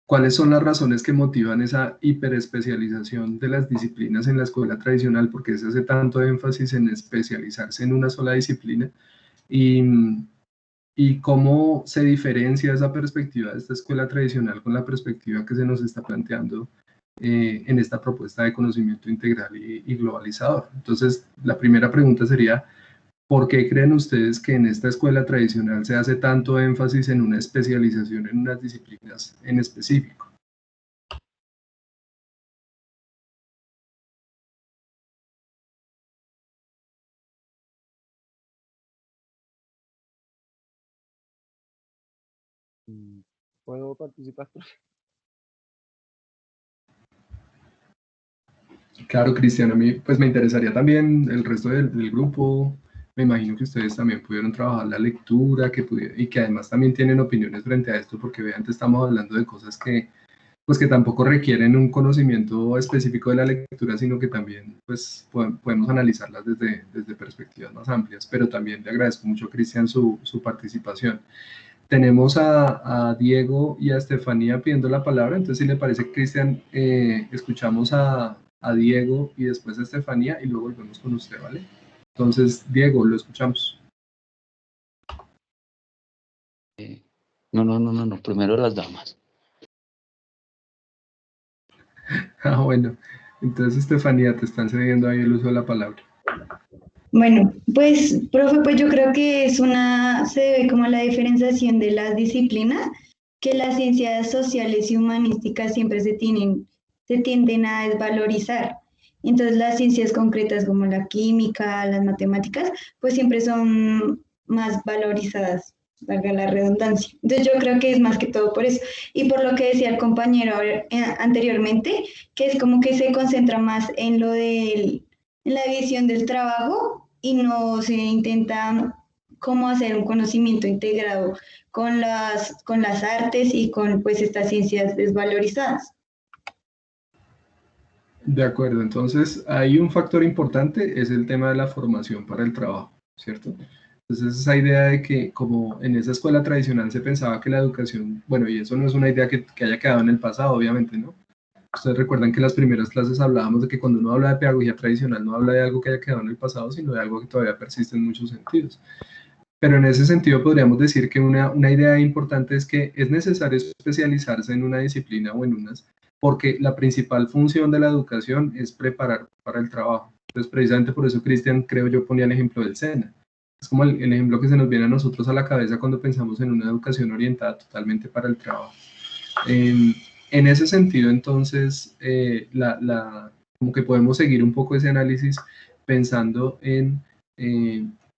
¿Cuáles son las razones que motivan esa hiperespecialización de las disciplinas en la escuela tradicional? ¿Por qué se hace tanto énfasis en especializarse en una sola disciplina? Y cómo se diferencia esa perspectiva de esta escuela tradicional con la perspectiva que se nos está planteando en esta propuesta de conocimiento integral y globalizador. Entonces, la primera pregunta sería, ¿por qué creen ustedes que en esta escuela tradicional se hace tanto énfasis en una especialización en unas disciplinas en específico? ¿Puedo participar? Claro, Cristian, a mí pues me interesaría también el resto del grupo. Me imagino que ustedes también pudieron trabajar la lectura y que además también tienen opiniones frente a esto, porque obviamente estamos hablando de cosas pues que tampoco requieren un conocimiento específico de la lectura, sino que también pues podemos analizarlas desde perspectivas más amplias. Pero también le agradezco mucho, Cristian, su participación. Tenemos a Diego y a Estefanía pidiendo la palabra, entonces si le parece, Cristian, escuchamos a Diego y después a Estefanía y luego volvemos con usted, ¿vale? Entonces, Diego, lo escuchamos. No, primero las damas. Bueno, entonces Estefanía, te están cediendo ahí el uso de la palabra. Bueno, pues, profe, pues yo creo que se ve como la diferenciación de las disciplinas, que las ciencias sociales y humanísticas siempre se tienden a desvalorizar. Entonces las ciencias concretas como la química, las matemáticas, pues siempre son más valorizadas, valga la redundancia. Entonces yo creo que es más que todo por eso. Y por lo que decía el compañero anteriormente, que es como que se concentra más en en la visión del trabajo y no se intenta cómo hacer un conocimiento integrado con las artes y con pues estas ciencias desvalorizadas. De acuerdo, entonces hay un factor importante, es el tema de la formación para el trabajo, ¿cierto? Entonces esa idea de que como en esa escuela tradicional se pensaba que la educación, bueno, y eso no es una idea que haya quedado en el pasado, obviamente, ¿no? Ustedes recuerdan que en las primeras clases hablábamos de que cuando uno habla de pedagogía tradicional no habla de algo que haya quedado en el pasado, sino de algo que todavía persiste en muchos sentidos. Pero en ese sentido podríamos decir que una idea importante es que es necesario especializarse en una disciplina o en unas, porque la principal función de la educación es preparar para el trabajo. Entonces, precisamente por eso, Cristian, creo yo, ponía el ejemplo del SENA. Es como el ejemplo que se nos viene a nosotros a la cabeza cuando pensamos en una educación orientada totalmente para el trabajo. En ese sentido, entonces, como que podemos seguir un poco ese análisis pensando en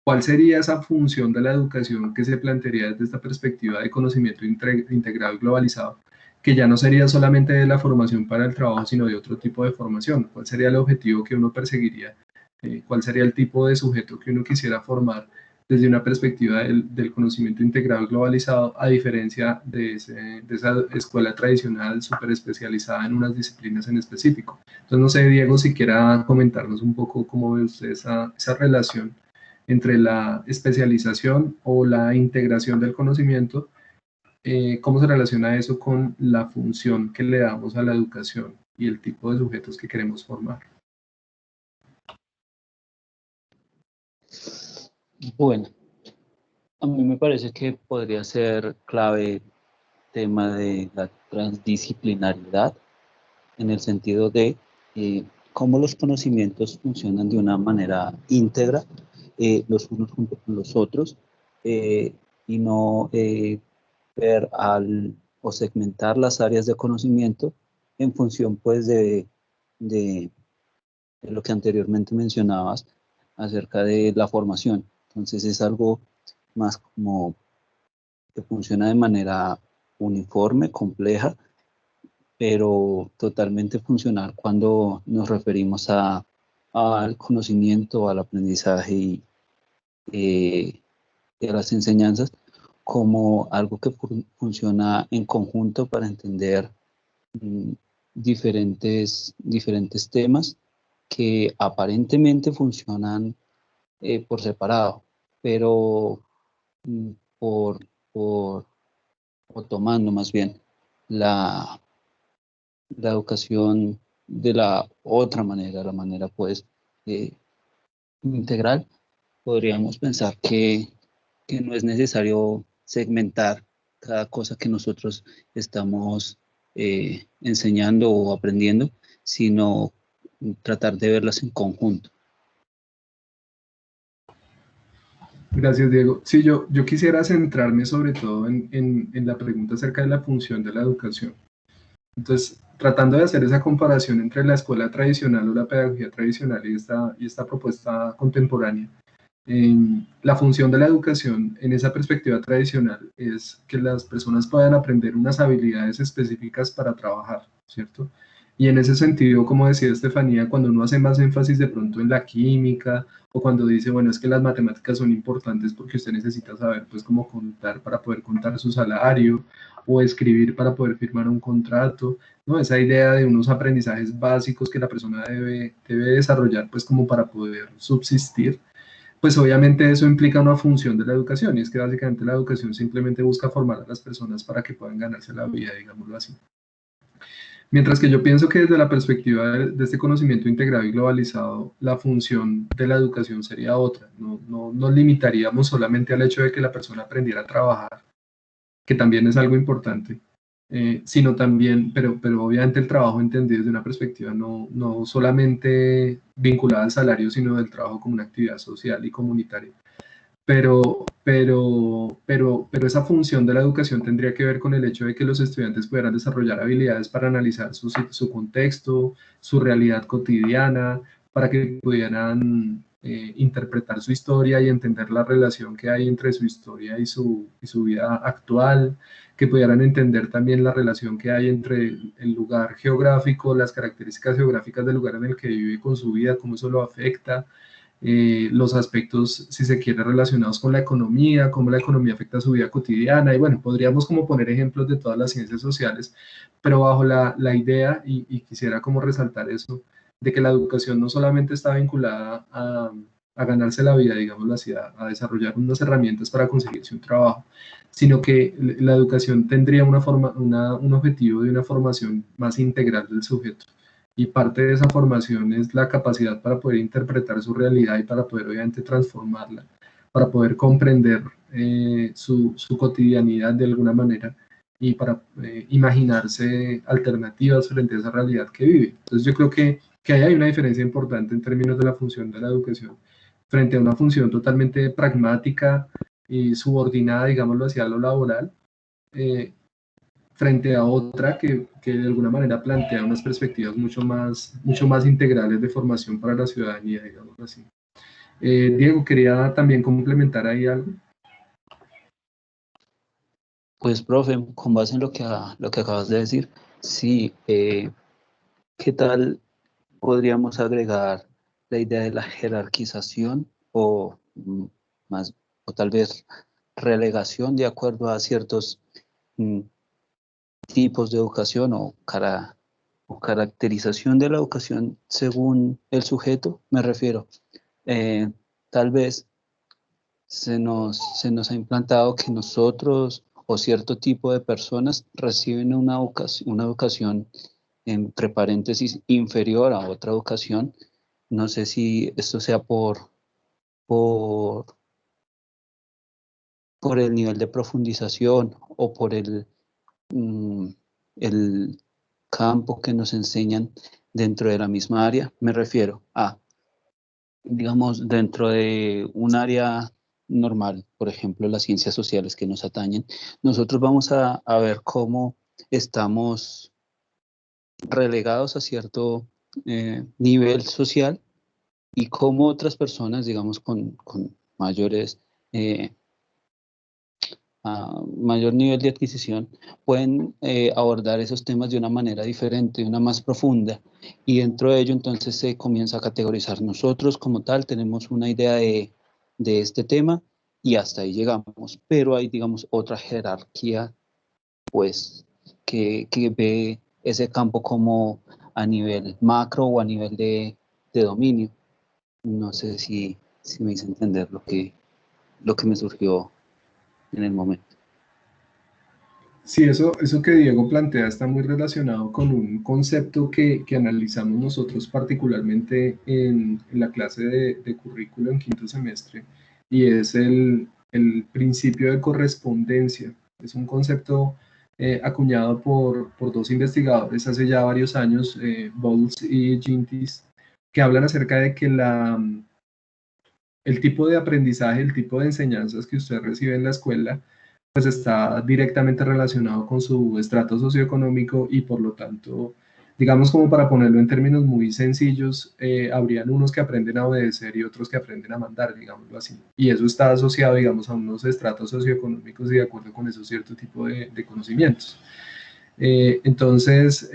cuál sería esa función de la educación que se plantearía desde esta perspectiva de conocimiento integrado y globalizado, que ya no sería solamente de la formación para el trabajo, sino de otro tipo de formación. ¿Cuál sería el objetivo que uno perseguiría? ¿Cuál sería el tipo de sujeto que uno quisiera formar desde una perspectiva del conocimiento integral globalizado, a diferencia de esa escuela tradicional súper especializada en unas disciplinas en específico? Entonces, no sé, Diego, si quiera comentarnos un poco cómo ve usted esa relación entre la especialización o la integración del conocimiento, cómo se relaciona eso con la función que le damos a la educación y el tipo de sujetos que queremos formar. Bueno, a mí me parece que podría ser clave el tema de la transdisciplinaridad, en el sentido de cómo los conocimientos funcionan de una manera íntegra, los unos junto con los otros, y no ver o segmentar las áreas de conocimiento en función pues de lo que anteriormente mencionabas acerca de la formación. Entonces es algo más como que funciona de manera uniforme, compleja, pero totalmente funcional cuando nos referimos al conocimiento, al aprendizaje y a las enseñanzas como algo que funciona en conjunto para entender diferentes temas que aparentemente funcionan por separado, pero por, por, o tomando más bien la educación de la otra manera, la manera pues integral, podríamos pensar que no es necesario segmentar cada cosa que nosotros estamos enseñando o aprendiendo, sino tratar de verlas en conjunto. Gracias, Diego. Sí, yo quisiera centrarme sobre todo en la pregunta acerca de la función de la educación. Entonces, tratando de hacer esa comparación entre la escuela tradicional o la pedagogía tradicional y esta propuesta contemporánea, la función de la educación en esa perspectiva tradicional es que las personas puedan aprender unas habilidades específicas para trabajar, ¿cierto? Y en ese sentido, como decía Estefanía, cuando uno hace más énfasis de pronto en la química o cuando dice, bueno, es que las matemáticas son importantes porque usted necesita saber pues cómo contar para poder contar su salario o escribir para poder firmar un contrato, ¿no? Esa idea de unos aprendizajes básicos que la persona debe desarrollar pues como para poder subsistir, pues obviamente eso implica una función de la educación, y es que básicamente la educación simplemente busca formar a las personas para que puedan ganarse la vida, digámoslo así. Mientras que yo pienso que desde la perspectiva de este conocimiento integrado y globalizado, la función de la educación sería otra. No nos limitaríamos solamente al hecho de que la persona aprendiera a trabajar, que también es algo importante, sino también, pero obviamente el trabajo entendido desde una perspectiva no solamente vinculada al salario, sino del trabajo como una actividad social y comunitaria. Pero esa función de la educación tendría que ver con el hecho de que los estudiantes pudieran desarrollar habilidades para analizar su contexto, su realidad cotidiana, para que pudieran interpretar su historia y entender la relación que hay entre su historia y su vida actual, que pudieran entender también la relación que hay entre el lugar geográfico, las características geográficas del lugar en el que vive con su vida, cómo eso lo afecta, los aspectos, si se quiere, relacionados con la economía, cómo la economía afecta su vida cotidiana, y bueno, podríamos como poner ejemplos de todas las ciencias sociales, pero bajo la idea, y quisiera como resaltar eso, de que la educación no solamente está vinculada a ganarse la vida, digámoslo así, a desarrollar unas herramientas para conseguirse un trabajo, sino que la educación tendría un objetivo de una formación más integral del sujeto. Y parte de esa formación es la capacidad para poder interpretar su realidad y para poder obviamente transformarla, para poder comprender su cotidianidad de alguna manera y para imaginarse alternativas frente a esa realidad que vive. Entonces yo creo que ahí hay una diferencia importante en términos de la función de la educación frente a una función totalmente pragmática y subordinada, digámoslo, hacia lo laboral, frente a otra que de alguna manera plantea unas perspectivas mucho más integrales de formación para la ciudadanía, digamos así. Diego, quería también complementar ahí algo. Pues, profe, con base en lo que acabas de decir, sí, ¿qué tal podríamos agregar la idea de la jerarquización o más, o tal vez relegación de acuerdo a ciertos mm, tipos de educación o caracterización de la educación según el sujeto? Me refiero, tal vez se nos ha implantado que nosotros o cierto tipo de personas reciben una educación, entre paréntesis, inferior a otra educación. No sé si esto sea por, por el nivel de profundización o por el campo que nos enseñan dentro de la misma área. Me refiero a, digamos, dentro de un área normal, por ejemplo, las ciencias sociales que nos atañen, nosotros vamos a ver cómo estamos relegados a cierto nivel social y cómo otras personas, digamos, con mayores, mayor nivel de adquisición, pueden abordar esos temas de una manera diferente, de una más profunda, y dentro de ello entonces se comienza a categorizar. Nosotros como tal tenemos una idea de este tema y hasta ahí llegamos, pero hay, digamos, otra jerarquía, pues, que ve ese campo como a nivel macro o a nivel de dominio. No sé si me hice entender lo que me surgió en el momento. Sí, eso que Diego plantea está muy relacionado con un concepto que analizamos nosotros particularmente en la clase de currículo en quinto semestre, y es el principio de correspondencia. Es un concepto acuñado por dos investigadores hace ya varios años, Bowles y Gintis, que hablan acerca de que el tipo de aprendizaje, el tipo de enseñanzas que usted recibe en la escuela, pues está directamente relacionado con su estrato socioeconómico, y por lo tanto, digamos, como para ponerlo en términos muy sencillos, habrían unos que aprenden a obedecer y otros que aprenden a mandar, digámoslo así. Y eso está asociado, digamos, a unos estratos socioeconómicos y de acuerdo con eso cierto tipo de conocimientos. Entonces,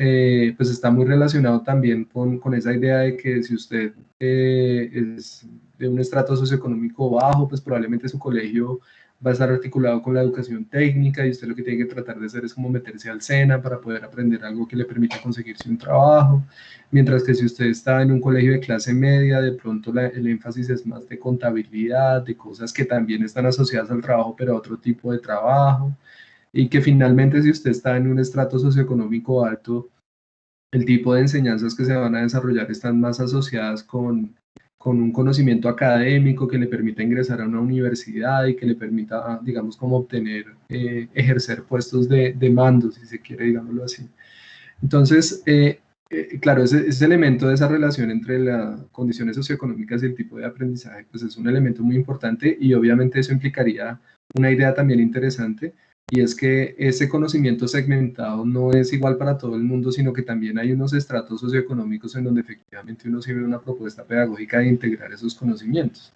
pues está muy relacionado también con esa idea de que si usted es de un estrato socioeconómico bajo, pues probablemente su colegio va a estar articulado con la educación técnica y usted lo que tiene que tratar de hacer es como meterse al SENA para poder aprender algo que le permita conseguirse un trabajo, mientras que si usted está en un colegio de clase media, de pronto el énfasis es más de contabilidad, de cosas que también están asociadas al trabajo, pero a otro tipo de trabajo, y que finalmente si usted está en un estrato socioeconómico alto, el tipo de enseñanzas que se van a desarrollar están más asociadas con un conocimiento académico que le permita ingresar a una universidad y que le permita, digamos, como obtener, ejercer puestos de mando, si se quiere, digámoslo así. Entonces, claro, ese elemento de esa relación entre las condiciones socioeconómicas y el tipo de aprendizaje, pues es un elemento muy importante, y obviamente eso implicaría una idea también interesante, y es que ese conocimiento segmentado no es igual para todo el mundo, sino que también hay unos estratos socioeconómicos en donde efectivamente uno sí ve una propuesta pedagógica de integrar esos conocimientos.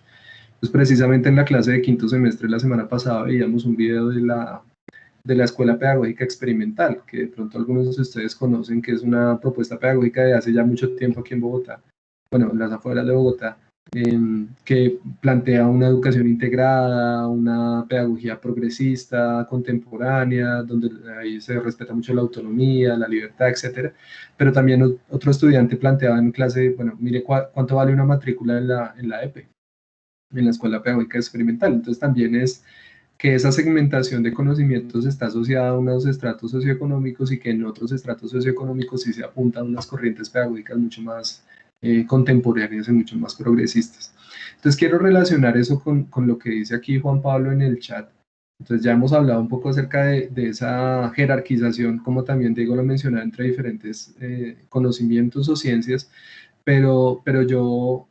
Pues precisamente en la clase de quinto semestre la semana pasada veíamos un video de la Escuela Pedagógica Experimental, que de pronto algunos de ustedes conocen, que es una propuesta pedagógica de hace ya mucho tiempo aquí en Bogotá, bueno, en las afueras de Bogotá, que plantea una educación integrada, una pedagogía progresista, contemporánea, donde ahí se respeta mucho la autonomía, la libertad, etcétera. Pero también otro estudiante planteaba en clase, bueno, mire cuánto vale una matrícula en la EPE, en la Escuela Pedagógica Experimental. Entonces también es que esa segmentación de conocimientos está asociada a unos estratos socioeconómicos, y que en otros estratos socioeconómicos sí se apuntan unas corrientes pedagógicas mucho más contemporáneas y mucho más progresistas. Entonces quiero relacionar eso con lo que dice aquí Juan Pablo en el chat. Entonces ya hemos hablado un poco acerca de esa jerarquización, como también Diego lo mencionaba, entre diferentes conocimientos o ciencias, pero yo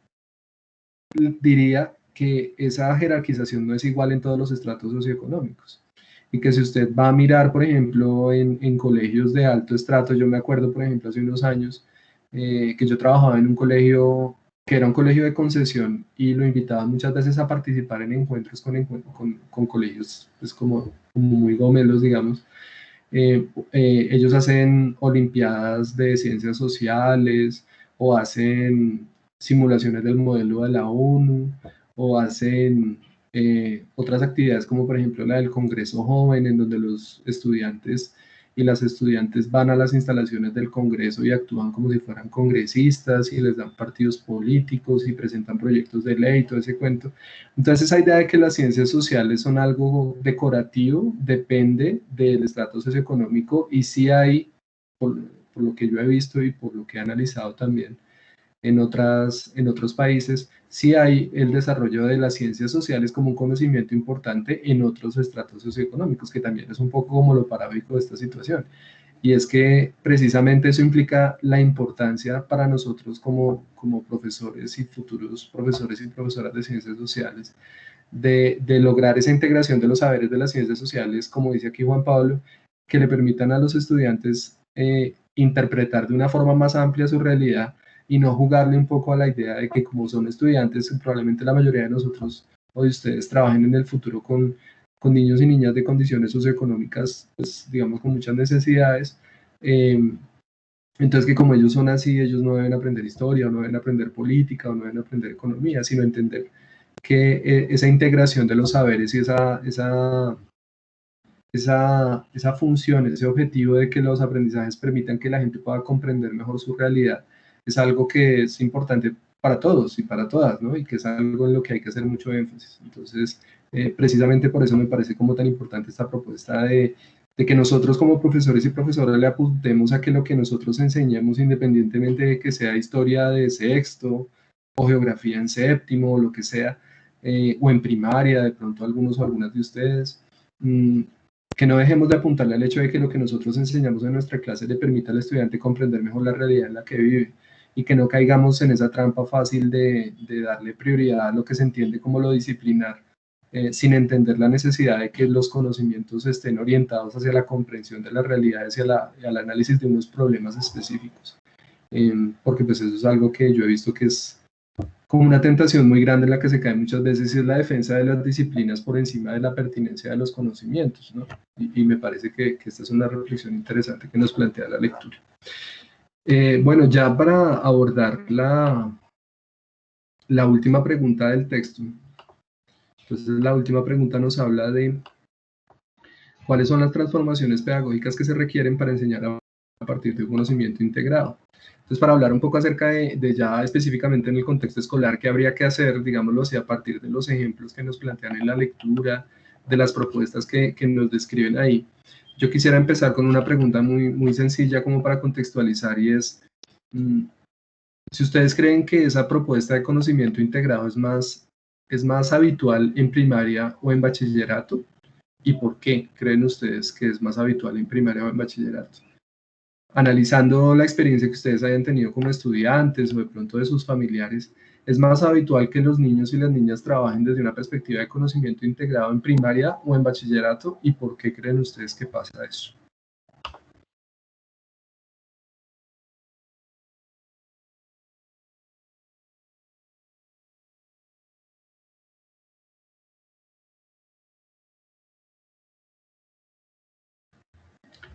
diría que esa jerarquización no es igual en todos los estratos socioeconómicos, y que si usted va a mirar, por ejemplo, en colegios de alto estrato, yo me acuerdo, por ejemplo, hace unos años, que yo trabajaba en un colegio que era un colegio de concesión y lo invitaban muchas veces a participar en encuentros con colegios pues como muy gomelos, digamos. Ellos hacen olimpiadas de ciencias sociales o hacen simulaciones del modelo de la ONU o hacen otras actividades como por ejemplo la del Congreso Joven, en donde los estudiantes y las estudiantes van a las instalaciones del Congreso y actúan como si fueran congresistas y les dan partidos políticos y presentan proyectos de ley, todo ese cuento. Entonces esa idea de que las ciencias sociales son algo decorativo depende del estrato socioeconómico y sí hay, por lo que yo he visto y por lo que he analizado también en otros países, sí hay el desarrollo de las ciencias sociales como un conocimiento importante en otros estratos socioeconómicos, que también es un poco como lo paradójico de esta situación. Y es que precisamente eso implica la importancia para nosotros como profesores y futuros profesores y profesoras de ciencias sociales, de lograr esa integración de los saberes de las ciencias sociales, como dice aquí Juan Pablo, que le permitan a los estudiantes interpretar de una forma más amplia su realidad y no jugarle un poco a la idea de que como son estudiantes, probablemente la mayoría de nosotros o de ustedes trabajen en el futuro con niños y niñas de condiciones socioeconómicas, pues digamos con muchas necesidades. Entonces que como ellos son así, ellos no deben aprender historia, o no deben aprender política, o no deben aprender economía, sino entender que esa integración de los saberes y esa función, ese objetivo de que los aprendizajes permitan que la gente pueda comprender mejor su realidad, es algo que es importante para todos y para todas, ¿no? Y que es algo en lo que hay que hacer mucho énfasis. Entonces, precisamente por eso me parece como tan importante esta propuesta de que nosotros como profesores y profesoras le apuntemos a que lo que nosotros enseñemos, independientemente de que sea historia de sexto o geografía en séptimo o lo que sea, o en primaria, de pronto algunos o algunas de ustedes, que no dejemos de apuntarle al hecho de que lo que nosotros enseñamos en nuestra clase le permita al estudiante comprender mejor la realidad en la que vive y que no caigamos en esa trampa fácil de darle prioridad a lo que se entiende como lo disciplinar, sin entender la necesidad de que los conocimientos estén orientados hacia la comprensión de la realidad y al análisis de unos problemas específicos. Porque pues eso es algo que yo he visto que es como una tentación muy grande en la que se cae muchas veces, y es la defensa de las disciplinas por encima de la pertinencia de los conocimientos, ¿no? Y me parece que esta es una reflexión interesante que nos plantea la lectura. Bueno, ya para abordar la última pregunta del texto. Entonces, la última pregunta nos habla de cuáles son las transformaciones pedagógicas que se requieren para enseñar a partir de un conocimiento integrado. Entonces, para hablar un poco acerca de ya específicamente en el contexto escolar, qué habría que hacer, digámoslo así, a partir de los ejemplos que nos plantean en la lectura, de las propuestas que nos describen ahí. Yo quisiera empezar con una pregunta muy, muy sencilla como para contextualizar, y es, si ustedes creen que esa propuesta de conocimiento integrado es más habitual en primaria o en bachillerato, ¿y por qué creen ustedes que es más habitual en primaria o en bachillerato? Analizando la experiencia que ustedes hayan tenido como estudiantes o de pronto de sus familiares, ¿es más habitual que los niños y las niñas trabajen desde una perspectiva de conocimiento integrado en primaria o en bachillerato? ¿Y por qué creen ustedes que pasa eso?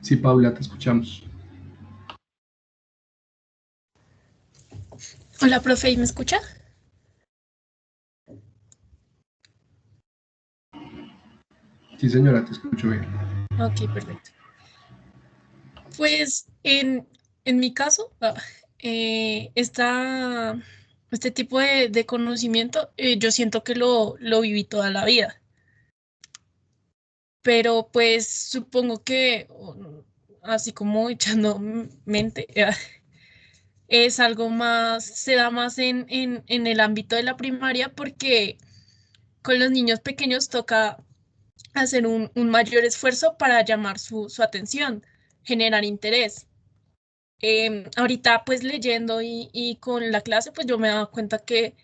Sí, Paula, te escuchamos. Hola, profe, ¿y me escucha? Sí, señora, te escucho bien. Ok, perfecto. Pues en mi caso, este tipo de conocimiento, yo siento que lo viví toda la vida. Pero pues supongo que, así como echando mente, es algo más, se da más en el ámbito de la primaria, porque con los niños pequeños toca hacer un mayor esfuerzo para llamar su atención, generar interés. Ahorita pues leyendo y con la clase, pues yo me he dado cuenta que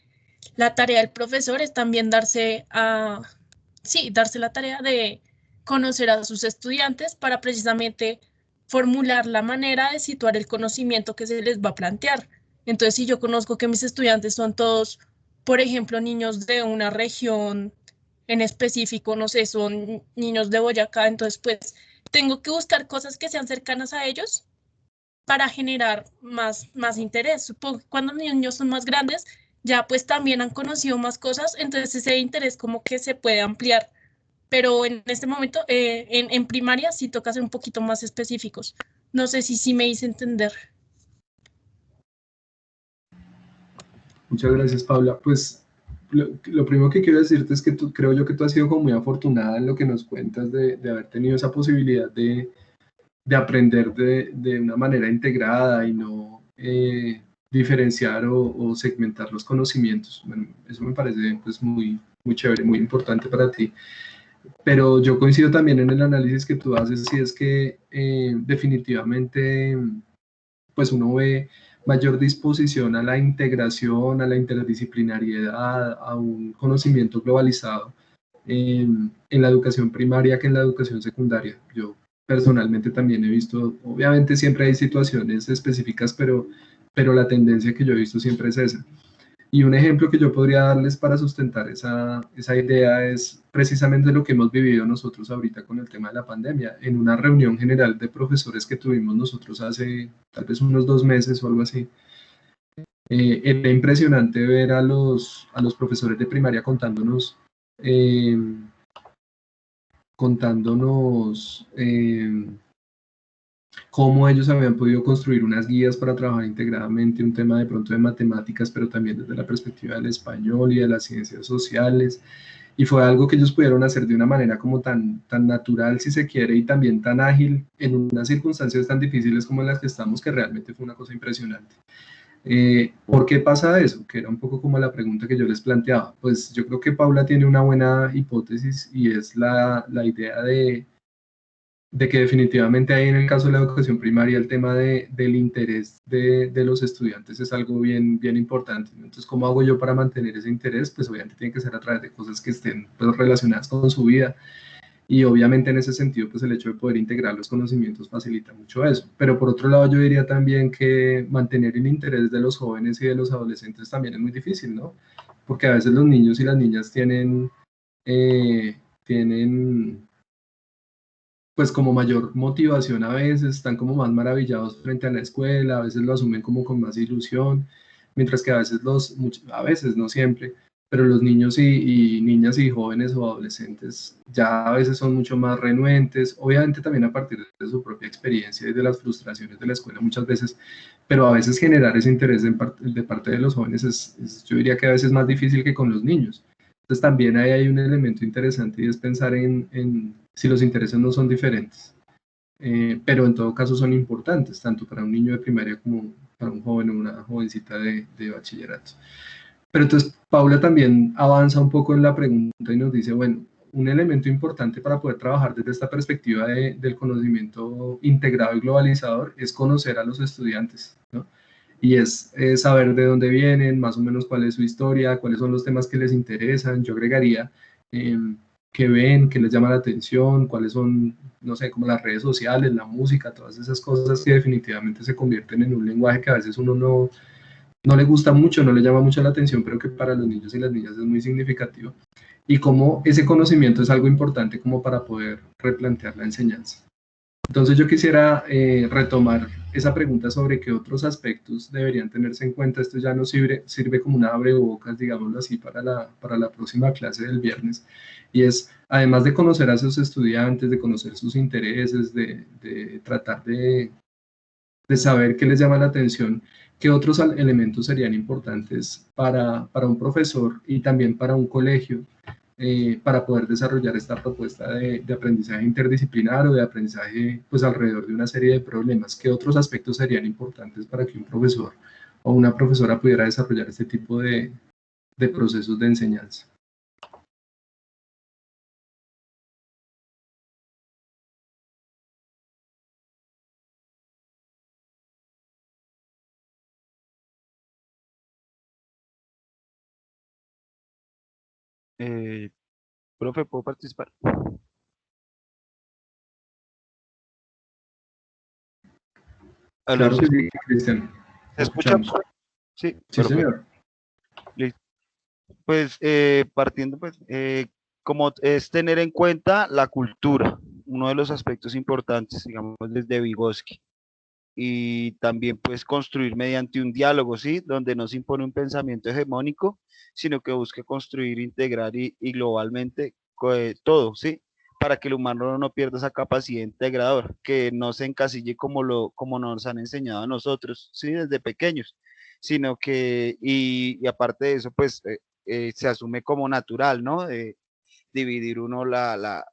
la tarea del profesor es también darse la tarea de conocer a sus estudiantes para precisamente formular la manera de situar el conocimiento que se les va a plantear. Entonces, si yo conozco que mis estudiantes son todos, por ejemplo, niños de una región en específico, no sé, son niños de Boyacá, entonces pues tengo que buscar cosas que sean cercanas a ellos para generar más interés. Supongo que cuando los niños son más grandes, ya pues también han conocido más cosas, entonces ese interés como que se puede ampliar. Pero en este momento, en primaria sí toca ser un poquito más específicos. No sé si me hice entender. Muchas gracias, Paula. Pues lo primero que quiero decirte es que creo yo que tú has sido como muy afortunada en lo que nos cuentas de haber tenido esa posibilidad de aprender de una manera integrada y no diferenciar o segmentar los conocimientos. Bueno, eso me parece pues muy chévere, muy importante para ti. Pero yo coincido también en el análisis que tú haces, y es que definitivamente pues uno ve mayor disposición a la integración, a la interdisciplinariedad, a un conocimiento globalizado en la educación primaria que en la educación secundaria. Yo personalmente también he visto, obviamente siempre hay situaciones específicas, pero la tendencia que yo he visto siempre es esa. Y un ejemplo que yo podría darles para sustentar esa idea es precisamente lo que hemos vivido nosotros ahorita con el tema de la pandemia. En una reunión general de profesores que tuvimos nosotros hace tal vez unos 2 meses o algo así, era impresionante ver a los profesores de primaria eh, contándonos cómo ellos habían podido construir unas guías para trabajar integradamente un tema de pronto de matemáticas, pero también desde la perspectiva del español y de las ciencias sociales. Y fue algo que ellos pudieron hacer de una manera como tan natural, si se quiere, y también tan ágil en unas circunstancias tan difíciles como en las que estamos, que realmente fue una cosa impresionante. ¿Por qué pasa eso? Que era un poco como la pregunta que yo les planteaba. Pues yo creo que Paula tiene una buena hipótesis y es la idea de que definitivamente ahí en el caso de la educación primaria el tema del interés de los estudiantes es algo bien importante. Entonces, ¿cómo hago yo para mantener ese interés? Pues obviamente tiene que ser a través de cosas que estén pues, relacionadas con su vida. Y obviamente en ese sentido, pues el hecho de poder integrar los conocimientos facilita mucho eso. Pero por otro lado, yo diría también que mantener el interés de los jóvenes y de los adolescentes también es muy difícil, ¿no? Porque a veces los niños y las niñas tienen pues como mayor motivación a veces, están como más maravillados frente a la escuela, a veces lo asumen como con más ilusión, mientras que a veces a veces, no siempre, pero los niños y niñas y jóvenes o adolescentes ya a veces son mucho más renuentes, obviamente también a partir de su propia experiencia y de las frustraciones de la escuela muchas veces, pero a veces generar ese interés de parte de los jóvenes yo diría que a veces es más difícil que con los niños. Entonces también ahí hay un elemento interesante y es pensar en si los intereses no son diferentes, pero en todo caso son importantes, tanto para un niño de primaria como para un joven o una jovencita de bachillerato. Pero entonces Paula también avanza un poco en la pregunta y nos dice, bueno, un elemento importante para poder trabajar desde esta perspectiva del conocimiento integrado y globalizador es conocer a los estudiantes, ¿no? Y es saber de dónde vienen, más o menos cuál es su historia, cuáles son los temas que les interesan. Yo agregaría qué ven, qué les llama la atención, cuáles son, no sé, como las redes sociales, la música, todas esas cosas que definitivamente se convierten en un lenguaje que a veces uno no le gusta mucho, no le llama mucho la atención, pero que para los niños y las niñas es muy significativo. Y cómo ese conocimiento es algo importante como para poder replantear la enseñanza. Entonces yo quisiera retomar esa pregunta sobre qué otros aspectos deberían tenerse en cuenta. Esto ya nos sirve como una abrebocas, digámoslo así, para la próxima clase del viernes. Y es, además de conocer a esos estudiantes, de conocer sus intereses, de tratar de saber qué les llama la atención, qué otros elementos serían importantes para un profesor y también para un colegio para poder desarrollar esta propuesta de aprendizaje interdisciplinar o de aprendizaje pues alrededor de una serie de problemas. ¿Qué otros aspectos serían importantes para que un profesor o una profesora pudiera desarrollar este tipo de procesos de enseñanza? Profe, ¿puedo participar? Claro ¿Aló? que sí, Cristian. ¿Se escucha? Escuchamos. Sí, Sí, perfecto. señor. Listo. Pues partiendo, pues, como es tener en cuenta la cultura, uno de los aspectos importantes, digamos, desde Vygotsky. Y también pues construir mediante un diálogo, ¿sí? Donde no se impone un pensamiento hegemónico, sino que busque construir, integrar y globalmente todo, ¿sí? Para que el humano no pierda esa capacidad integradora, que no se encasille como nos han enseñado a nosotros, ¿sí? Desde pequeños, sino que, y aparte de eso, pues se asume como natural, ¿no? Dividir uno la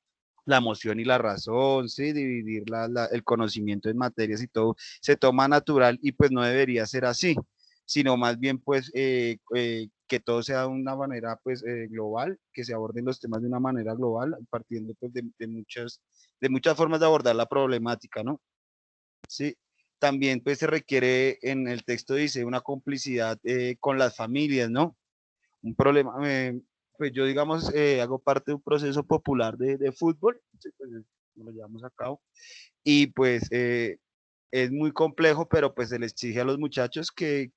emoción y la razón, ¿sí? Dividir el conocimiento en materias y todo, se toma natural y pues no debería ser así, sino más bien pues que todo sea de una manera pues global, que se aborden los temas de una manera global, partiendo pues de muchas formas de abordar la problemática, ¿no? Sí. También pues se requiere, en el texto dice, una complicidad con las familias, ¿no? Un problema, pues yo digamos, hago parte de un proceso popular de fútbol, sí, pues, lo llevamos a cabo, y pues es muy complejo, pero pues se les exige a los muchachos que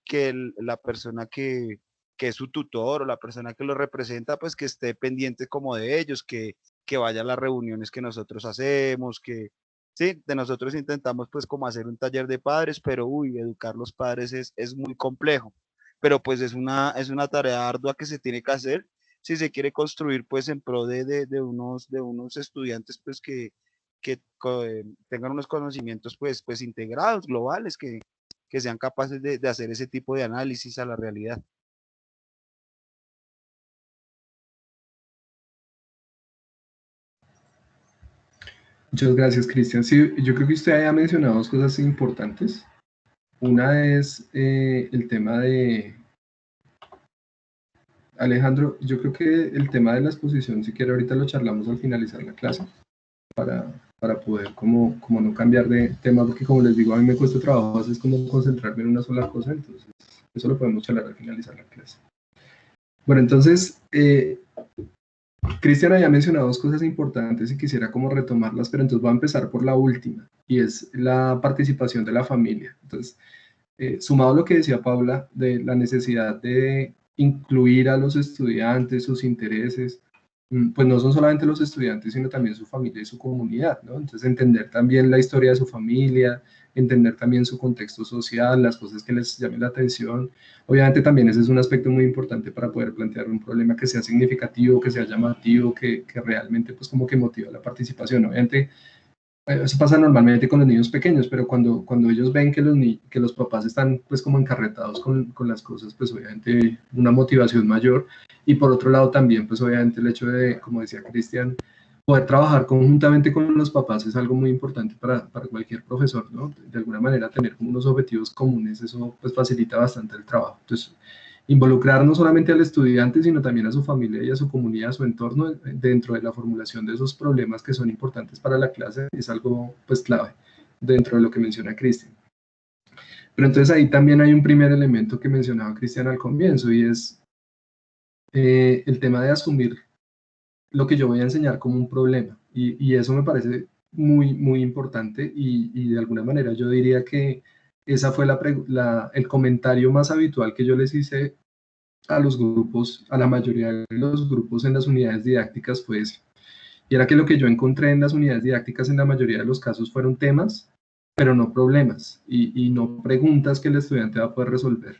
la persona que es su tutor o la persona que lo representa, pues que esté pendiente como de ellos, que vaya a las reuniones que nosotros hacemos, que sí, de nosotros intentamos pues como hacer un taller de padres, pero uy, educar los padres es muy complejo, pero pues es una tarea ardua que se tiene que hacer si se quiere construir pues en pro de unos estudiantes pues que tengan unos conocimientos pues integrados, globales, que sean capaces de hacer ese tipo de análisis a la realidad. Muchas gracias, Cristian. Sí, yo creo que usted ha mencionado dos cosas importantes. Una es el tema de... Alejandro, yo creo que el tema de la exposición, si quiere, ahorita lo charlamos al finalizar la clase, para poder como no cambiar de tema, porque como les digo, a mí me cuesta trabajo, es como concentrarme en una sola cosa, entonces eso lo podemos charlar al finalizar la clase. Bueno, entonces, Cristian había mencionado dos cosas importantes y quisiera como retomarlas, pero entonces voy a empezar por la última, y es la participación de la familia. Entonces, sumado a lo que decía Paula, de la necesidad de incluir a los estudiantes, sus intereses, pues no son solamente los estudiantes, sino también su familia y su comunidad, ¿no? Entonces entender también la historia de su familia, entender también su contexto social, las cosas que les llamen la atención. Obviamente también ese es un aspecto muy importante para poder plantear un problema que sea significativo, que sea llamativo, que realmente pues como que motiva la participación. Obviamente eso pasa normalmente con los niños pequeños, pero cuando ellos ven que los papás están pues como encarretados con las cosas, pues obviamente una motivación mayor. Y por otro lado también, pues obviamente el hecho de, como decía Cristian, poder trabajar conjuntamente con los papás es algo muy importante para cualquier profesor, ¿no? De alguna manera tener como unos objetivos comunes, eso pues facilita bastante el trabajo. Entonces, involucrar no solamente al estudiante, sino también a su familia y a su comunidad, a su entorno, dentro de la formulación de esos problemas que son importantes para la clase, es algo pues clave dentro de lo que menciona Cristian. Pero entonces ahí también hay un primer elemento que mencionaba Cristian al comienzo, y es el tema de asumir lo que yo voy a enseñar como un problema. Y eso me parece muy, muy importante, y de alguna manera yo diría que esa fue el comentario más habitual que yo les hice a los grupos, a la mayoría de los grupos en las unidades didácticas fue ese. Y era que lo que yo encontré en las unidades didácticas en la mayoría de los casos fueron temas, pero no problemas, y no preguntas que el estudiante va a poder resolver.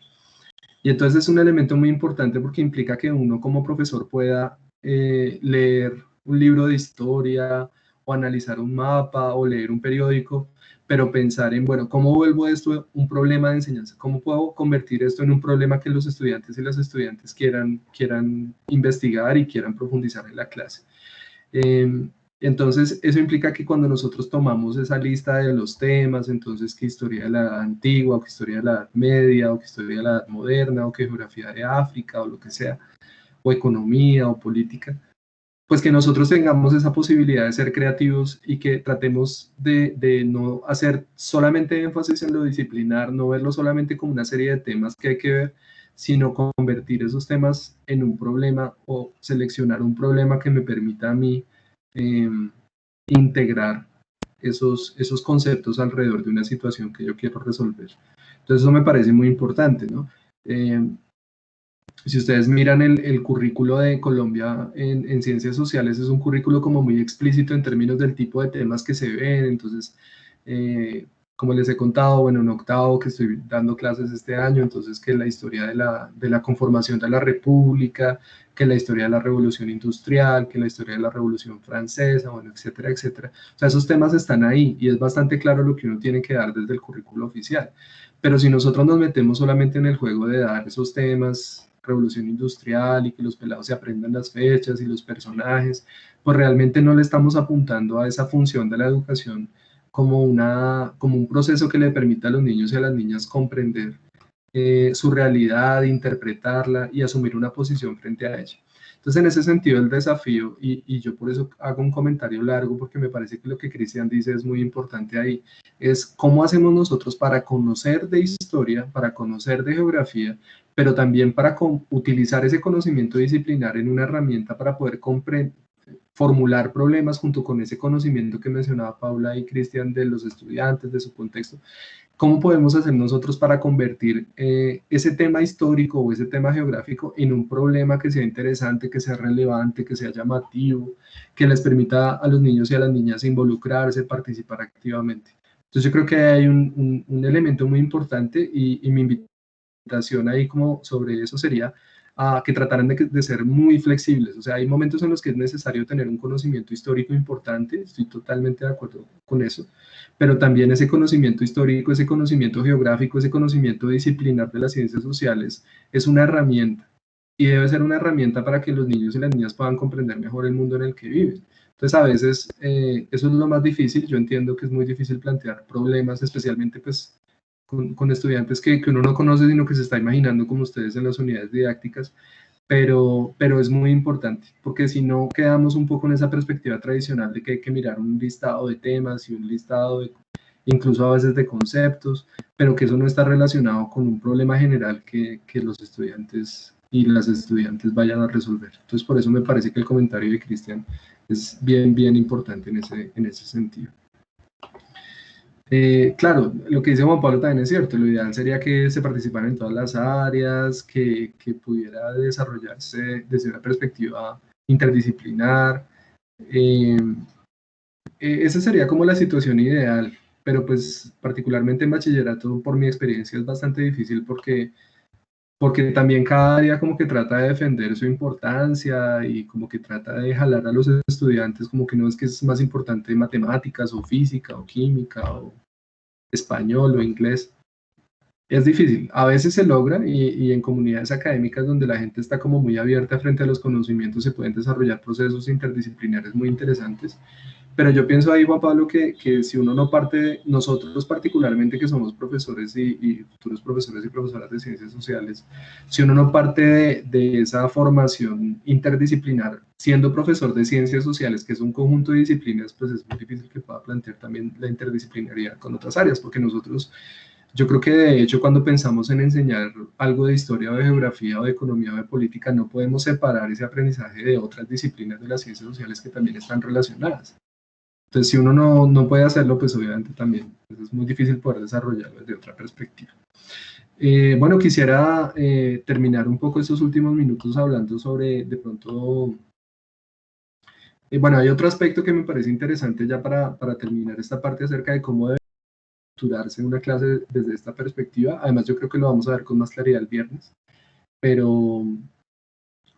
Y entonces es un elemento muy importante porque implica que uno como profesor pueda leer un libro de historia o analizar un mapa o leer un periódico, pero pensar en, bueno, ¿cómo vuelvo esto un problema de enseñanza? ¿Cómo puedo convertir esto en un problema que los estudiantes y las estudiantes quieran investigar y quieran profundizar en la clase? Entonces, eso implica que cuando nosotros tomamos esa lista de los temas, entonces que historia de la edad antigua, o que historia de la edad media, o que historia de la edad moderna, o que geografía de África, o lo que sea, o economía, o política, pues que nosotros tengamos esa posibilidad de ser creativos y que tratemos de no hacer solamente énfasis en lo disciplinar, no verlo solamente como una serie de temas que hay que ver, sino convertir esos temas en un problema o seleccionar un problema que me permita a mí integrar esos conceptos alrededor de una situación que yo quiero resolver. Entonces eso me parece muy importante, ¿no? Si ustedes miran el currículo de Colombia en ciencias sociales, es un currículo como muy explícito en términos del tipo de temas que se ven. Entonces, como les he contado, bueno, en octavo que estoy dando clases este año, entonces que la historia de la conformación de la República, que la historia de la Revolución Industrial, que la historia de la Revolución Francesa, bueno, etcétera, etcétera. O sea, esos temas están ahí y es bastante claro lo que uno tiene que dar desde el currículo oficial. Pero si nosotros nos metemos solamente en el juego de dar esos temas, Revolución Industrial, y que los pelados se aprendan las fechas y los personajes, pues realmente no le estamos apuntando a esa función de la educación como un proceso que le permita a los niños y a las niñas comprender su realidad, interpretarla y asumir una posición frente a ella. Entonces, en ese sentido, el desafío, y yo por eso hago un comentario largo, porque me parece que lo que Cristian dice es muy importante ahí, es cómo hacemos nosotros para conocer de historia, para conocer de geografía, pero también para utilizar ese conocimiento disciplinar en una herramienta para poder formular problemas junto con ese conocimiento que mencionaba Paula y Cristian de los estudiantes, de su contexto. ¿Cómo podemos hacer nosotros para convertir ese tema histórico o ese tema geográfico en un problema que sea interesante, que sea relevante, que sea llamativo, que les permita a los niños y a las niñas involucrarse, participar activamente? Entonces yo creo que hay un elemento muy importante y mi invitación ahí como sobre eso sería a que trataran de ser muy flexibles. O sea, hay momentos en los que es necesario tener un conocimiento histórico importante, estoy totalmente de acuerdo con eso, pero también ese conocimiento histórico, ese conocimiento geográfico, ese conocimiento disciplinar de las ciencias sociales es una herramienta y debe ser una herramienta para que los niños y las niñas puedan comprender mejor el mundo en el que viven. Entonces, a veces eso es lo más difícil. Yo entiendo que es muy difícil plantear problemas, especialmente pues con estudiantes que uno no conoce, sino que se está imaginando como ustedes en las unidades didácticas, pero es muy importante, porque si no quedamos un poco en esa perspectiva tradicional de que hay que mirar un listado de temas y un listado de, incluso a veces de conceptos, pero que eso no está relacionado con un problema general que los estudiantes y las estudiantes vayan a resolver. Entonces, por eso me parece que el comentario de Cristian es bien, bien importante en ese sentido. Claro, lo que dice Juan Pablo también es cierto, lo ideal sería que se participara en todas las áreas, que pudiera desarrollarse desde una perspectiva interdisciplinar. Esa sería como la situación ideal, pero pues particularmente en bachillerato, por mi experiencia, es bastante difícil porque también cada área como que trata de defender su importancia y como que trata de jalar a los estudiantes, como que no es que es más importante matemáticas o física o química o español o inglés. Es difícil, a veces se logra y en comunidades académicas donde la gente está como muy abierta frente a los conocimientos se pueden desarrollar procesos interdisciplinares muy interesantes, pero yo pienso ahí, Juan Pablo, que si uno no parte, nosotros particularmente que somos profesores y futuros profesores y profesoras de ciencias sociales, si uno no parte de esa formación interdisciplinar, siendo profesor de ciencias sociales, que es un conjunto de disciplinas, pues es muy difícil que pueda plantear también la interdisciplinaridad con otras áreas, porque nosotros, yo creo que de hecho cuando pensamos en enseñar algo de historia o de geografía o de economía o de política, no podemos separar ese aprendizaje de otras disciplinas de las ciencias sociales que también están relacionadas. Entonces, si uno no puede hacerlo, pues obviamente también es muy difícil poder desarrollarlo desde otra perspectiva. Bueno, quisiera terminar un poco estos últimos minutos hablando sobre, de pronto, bueno, hay otro aspecto que me parece interesante ya para terminar esta parte acerca de cómo debe estructurarse una clase desde esta perspectiva. Además, yo creo que lo vamos a ver con más claridad el viernes, pero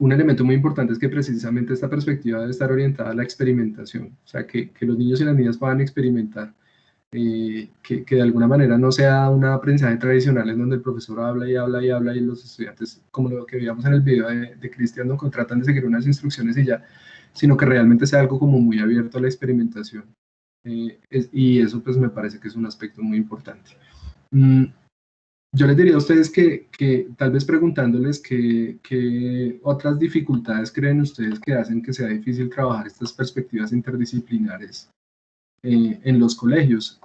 un elemento muy importante es que precisamente esta perspectiva debe estar orientada a la experimentación, o sea, que los niños y las niñas puedan experimentar, que de alguna manera no sea un aprendizaje tradicional en donde el profesor habla y habla y habla y los estudiantes, como lo que veíamos en el video de Cristian, no tratan de seguir unas instrucciones y ya, sino que realmente sea algo como muy abierto a la experimentación. Y eso pues me parece que es un aspecto muy importante. Yo les diría a ustedes que tal vez preguntándoles qué otras dificultades creen ustedes que hacen que sea difícil trabajar estas perspectivas interdisciplinares en los colegios.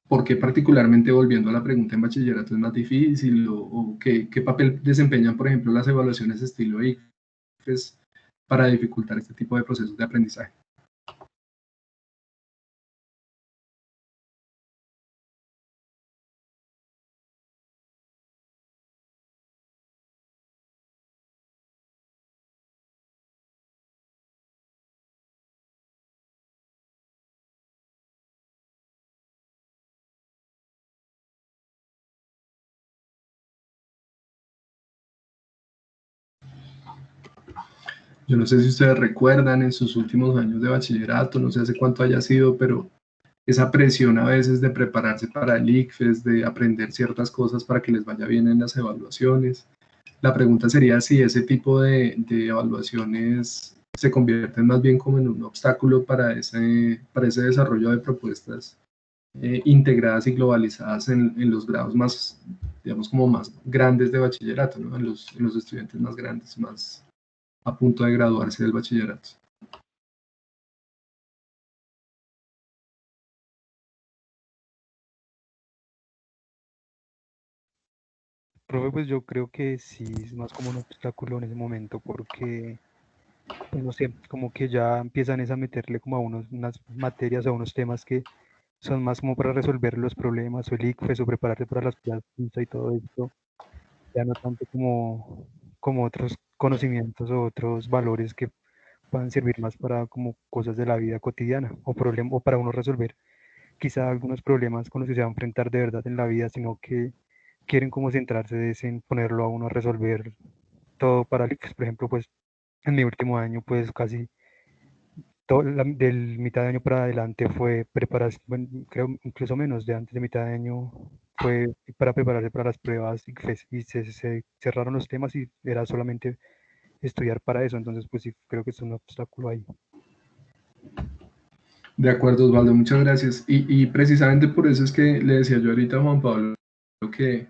¿Por qué particularmente, volviendo a la pregunta, en bachillerato es más difícil? ¿O qué papel desempeñan, por ejemplo, las evaluaciones estilo ICFES para dificultar este tipo de procesos de aprendizaje? Yo no sé si ustedes recuerdan en sus últimos años de bachillerato, no sé hace cuánto haya sido, pero esa presión a veces de prepararse para el ICFES, de aprender ciertas cosas para que les vaya bien en las evaluaciones. La pregunta sería si ese tipo de evaluaciones se convierten más bien como en un obstáculo para ese desarrollo de propuestas integradas y globalizadas en los grados más, digamos, como más grandes de bachillerato, ¿no? En los estudiantes más grandes, más a punto de graduarse del bachillerato. Profe, pues yo creo que sí es más como un obstáculo en ese momento porque, pues no sé, como que ya empiezan es a meterle como a unas materias, a unos temas que son más como para resolver los problemas o el ICFES o prepararse para las pruebas PISA y todo esto, ya no tanto como otros conocimientos o otros valores que puedan servir más para como cosas de la vida cotidiana o para uno resolver quizá algunos problemas con los que se va a enfrentar de verdad en la vida, sino que quieren como centrarse es en ponerlo a uno a resolver todo para el ICFES. Por ejemplo, pues en mi último año, pues casi del mitad de año para adelante fue preparación, bueno, creo incluso menos de antes de mitad de año fue para prepararse para las pruebas ICFES y se cerraron los temas y era solamente estudiar para eso. Entonces, pues sí, creo que es un obstáculo ahí. De acuerdo, Osvaldo, muchas gracias. Y precisamente por eso es que le decía yo ahorita a Juan Pablo que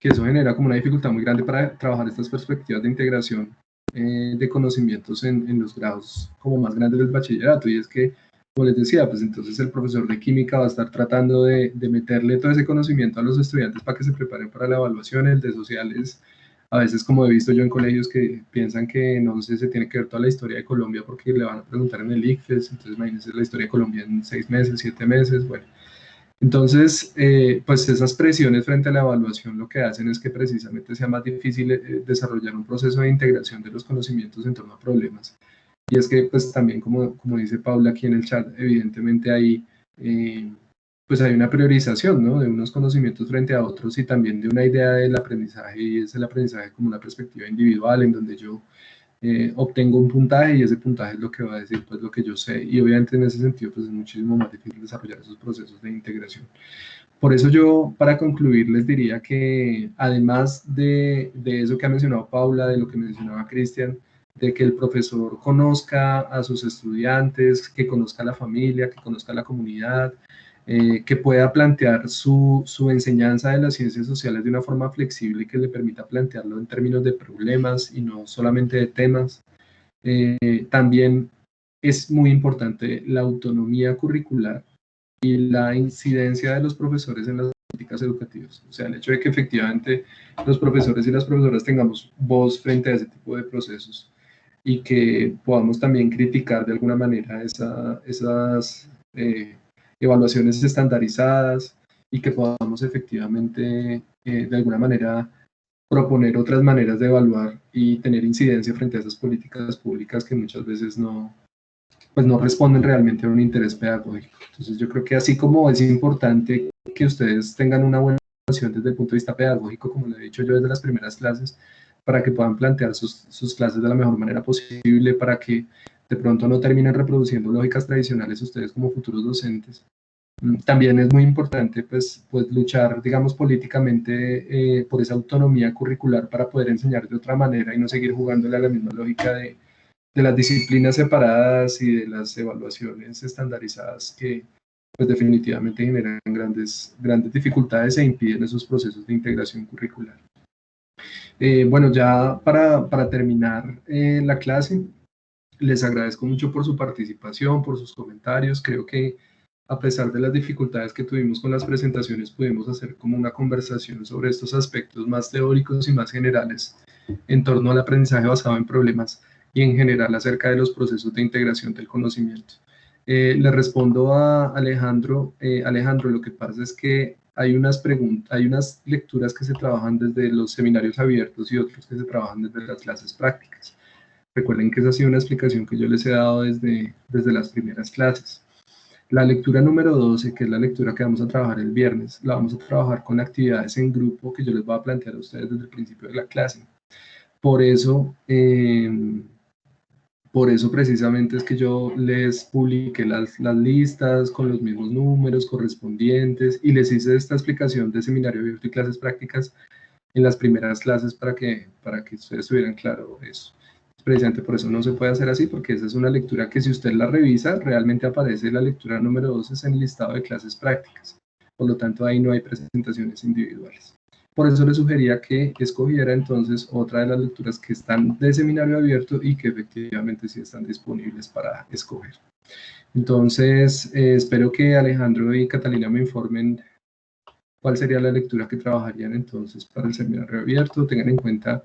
eso genera como una dificultad muy grande para trabajar estas perspectivas de integración de conocimientos en los grados como más grandes del bachillerato. Y es que, como les decía, pues entonces el profesor de química va a estar tratando de meterle todo ese conocimiento a los estudiantes para que se preparen para la evaluación. El de sociales, a veces como he visto yo en colegios que piensan que no sé, se tiene que ver toda la historia de Colombia porque le van a preguntar en el ICFES, entonces imagínense la historia de Colombia en 6 meses, 7 meses, bueno. Entonces, pues esas presiones frente a la evaluación lo que hacen es que precisamente sea más difícil desarrollar un proceso de integración de los conocimientos en torno a problemas. Y es que, pues también, como dice Paula aquí en el chat, evidentemente hay, pues hay una priorización, ¿no? De unos conocimientos frente a otros y también de una idea del aprendizaje, y es el aprendizaje como una perspectiva individual en donde yo obtengo un puntaje y ese puntaje es lo que va a decir pues lo que yo sé, y obviamente en ese sentido pues es muchísimo más difícil desarrollar esos procesos de integración. Por eso yo, para concluir, les diría que además de eso que ha mencionado Paula, de lo que mencionaba Cristian, de que el profesor conozca a sus estudiantes, que conozca a la familia, que conozca a la comunidad, que pueda plantear su enseñanza de las ciencias sociales de una forma flexible y que le permita plantearlo en términos de problemas y no solamente de temas. También es muy importante la autonomía curricular y la incidencia de los profesores en las políticas educativas. O sea, el hecho de que efectivamente los profesores y las profesoras tengamos voz frente a ese tipo de procesos y que podamos también criticar de alguna manera esas evaluaciones estandarizadas y que podamos efectivamente de alguna manera proponer otras maneras de evaluar y tener incidencia frente a esas políticas públicas que muchas veces pues no responden realmente a un interés pedagógico. Entonces yo creo que así como es importante que ustedes tengan una buena evaluación desde el punto de vista pedagógico, como lo he dicho yo desde las primeras clases, para que puedan plantear sus clases de la mejor manera posible, para que de pronto no terminen reproduciendo lógicas tradicionales ustedes como futuros docentes. También es muy importante pues luchar, digamos, políticamente por esa autonomía curricular para poder enseñar de otra manera y no seguir jugándole a la misma lógica de las disciplinas separadas y de las evaluaciones estandarizadas que pues definitivamente generan grandes dificultades e impiden esos procesos de integración curricular. Bueno, ya para terminar la clase, les agradezco mucho por su participación, por sus comentarios. Creo que a pesar de las dificultades que tuvimos con las presentaciones, pudimos hacer como una conversación sobre estos aspectos más teóricos y más generales en torno al aprendizaje basado en problemas y en general acerca de los procesos de integración del conocimiento. Le respondo a Alejandro. Alejandro, lo que pasa es que hay unas lecturas que se trabajan desde los seminarios abiertos y otros que se trabajan desde las clases prácticas. Recuerden que esa ha sido una explicación que yo les he dado desde las primeras clases. La lectura número 12, que es la lectura que vamos a trabajar el viernes, la vamos a trabajar con actividades en grupo que yo les voy a plantear a ustedes desde el principio de la clase. Por eso, Por eso precisamente es que yo les publiqué las listas con los mismos números correspondientes y les hice esta explicación de seminario abierto y clases prácticas en las primeras clases para que ustedes tuvieran claro eso. Precisamente por eso no se puede hacer así, porque esa es una lectura que si usted la revisa, realmente aparece la lectura número 2 en el listado de clases prácticas. Por lo tanto, ahí no hay presentaciones individuales. Por eso le sugería que escogiera entonces otra de las lecturas que están de seminario abierto y que efectivamente sí están disponibles para escoger. Entonces, espero que Alejandro y Catalina me informen cuál sería la lectura que trabajarían entonces para el seminario abierto. Tengan en cuenta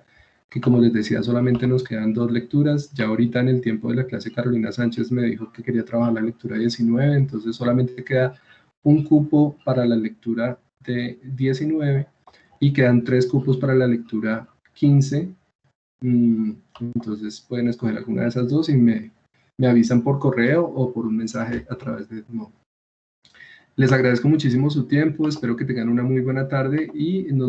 que, como les decía, solamente nos quedan 2 lecturas. Ya ahorita en el tiempo de la clase Carolina Sánchez me dijo que quería trabajar la lectura 19, entonces solamente queda un cupo para la lectura de 19 y quedan 3 cupos para la lectura 15. Entonces pueden escoger alguna de esas 2 y me avisan por correo o por un mensaje a través de Zoom. Les agradezco muchísimo su tiempo, espero que tengan una muy buena tarde y nos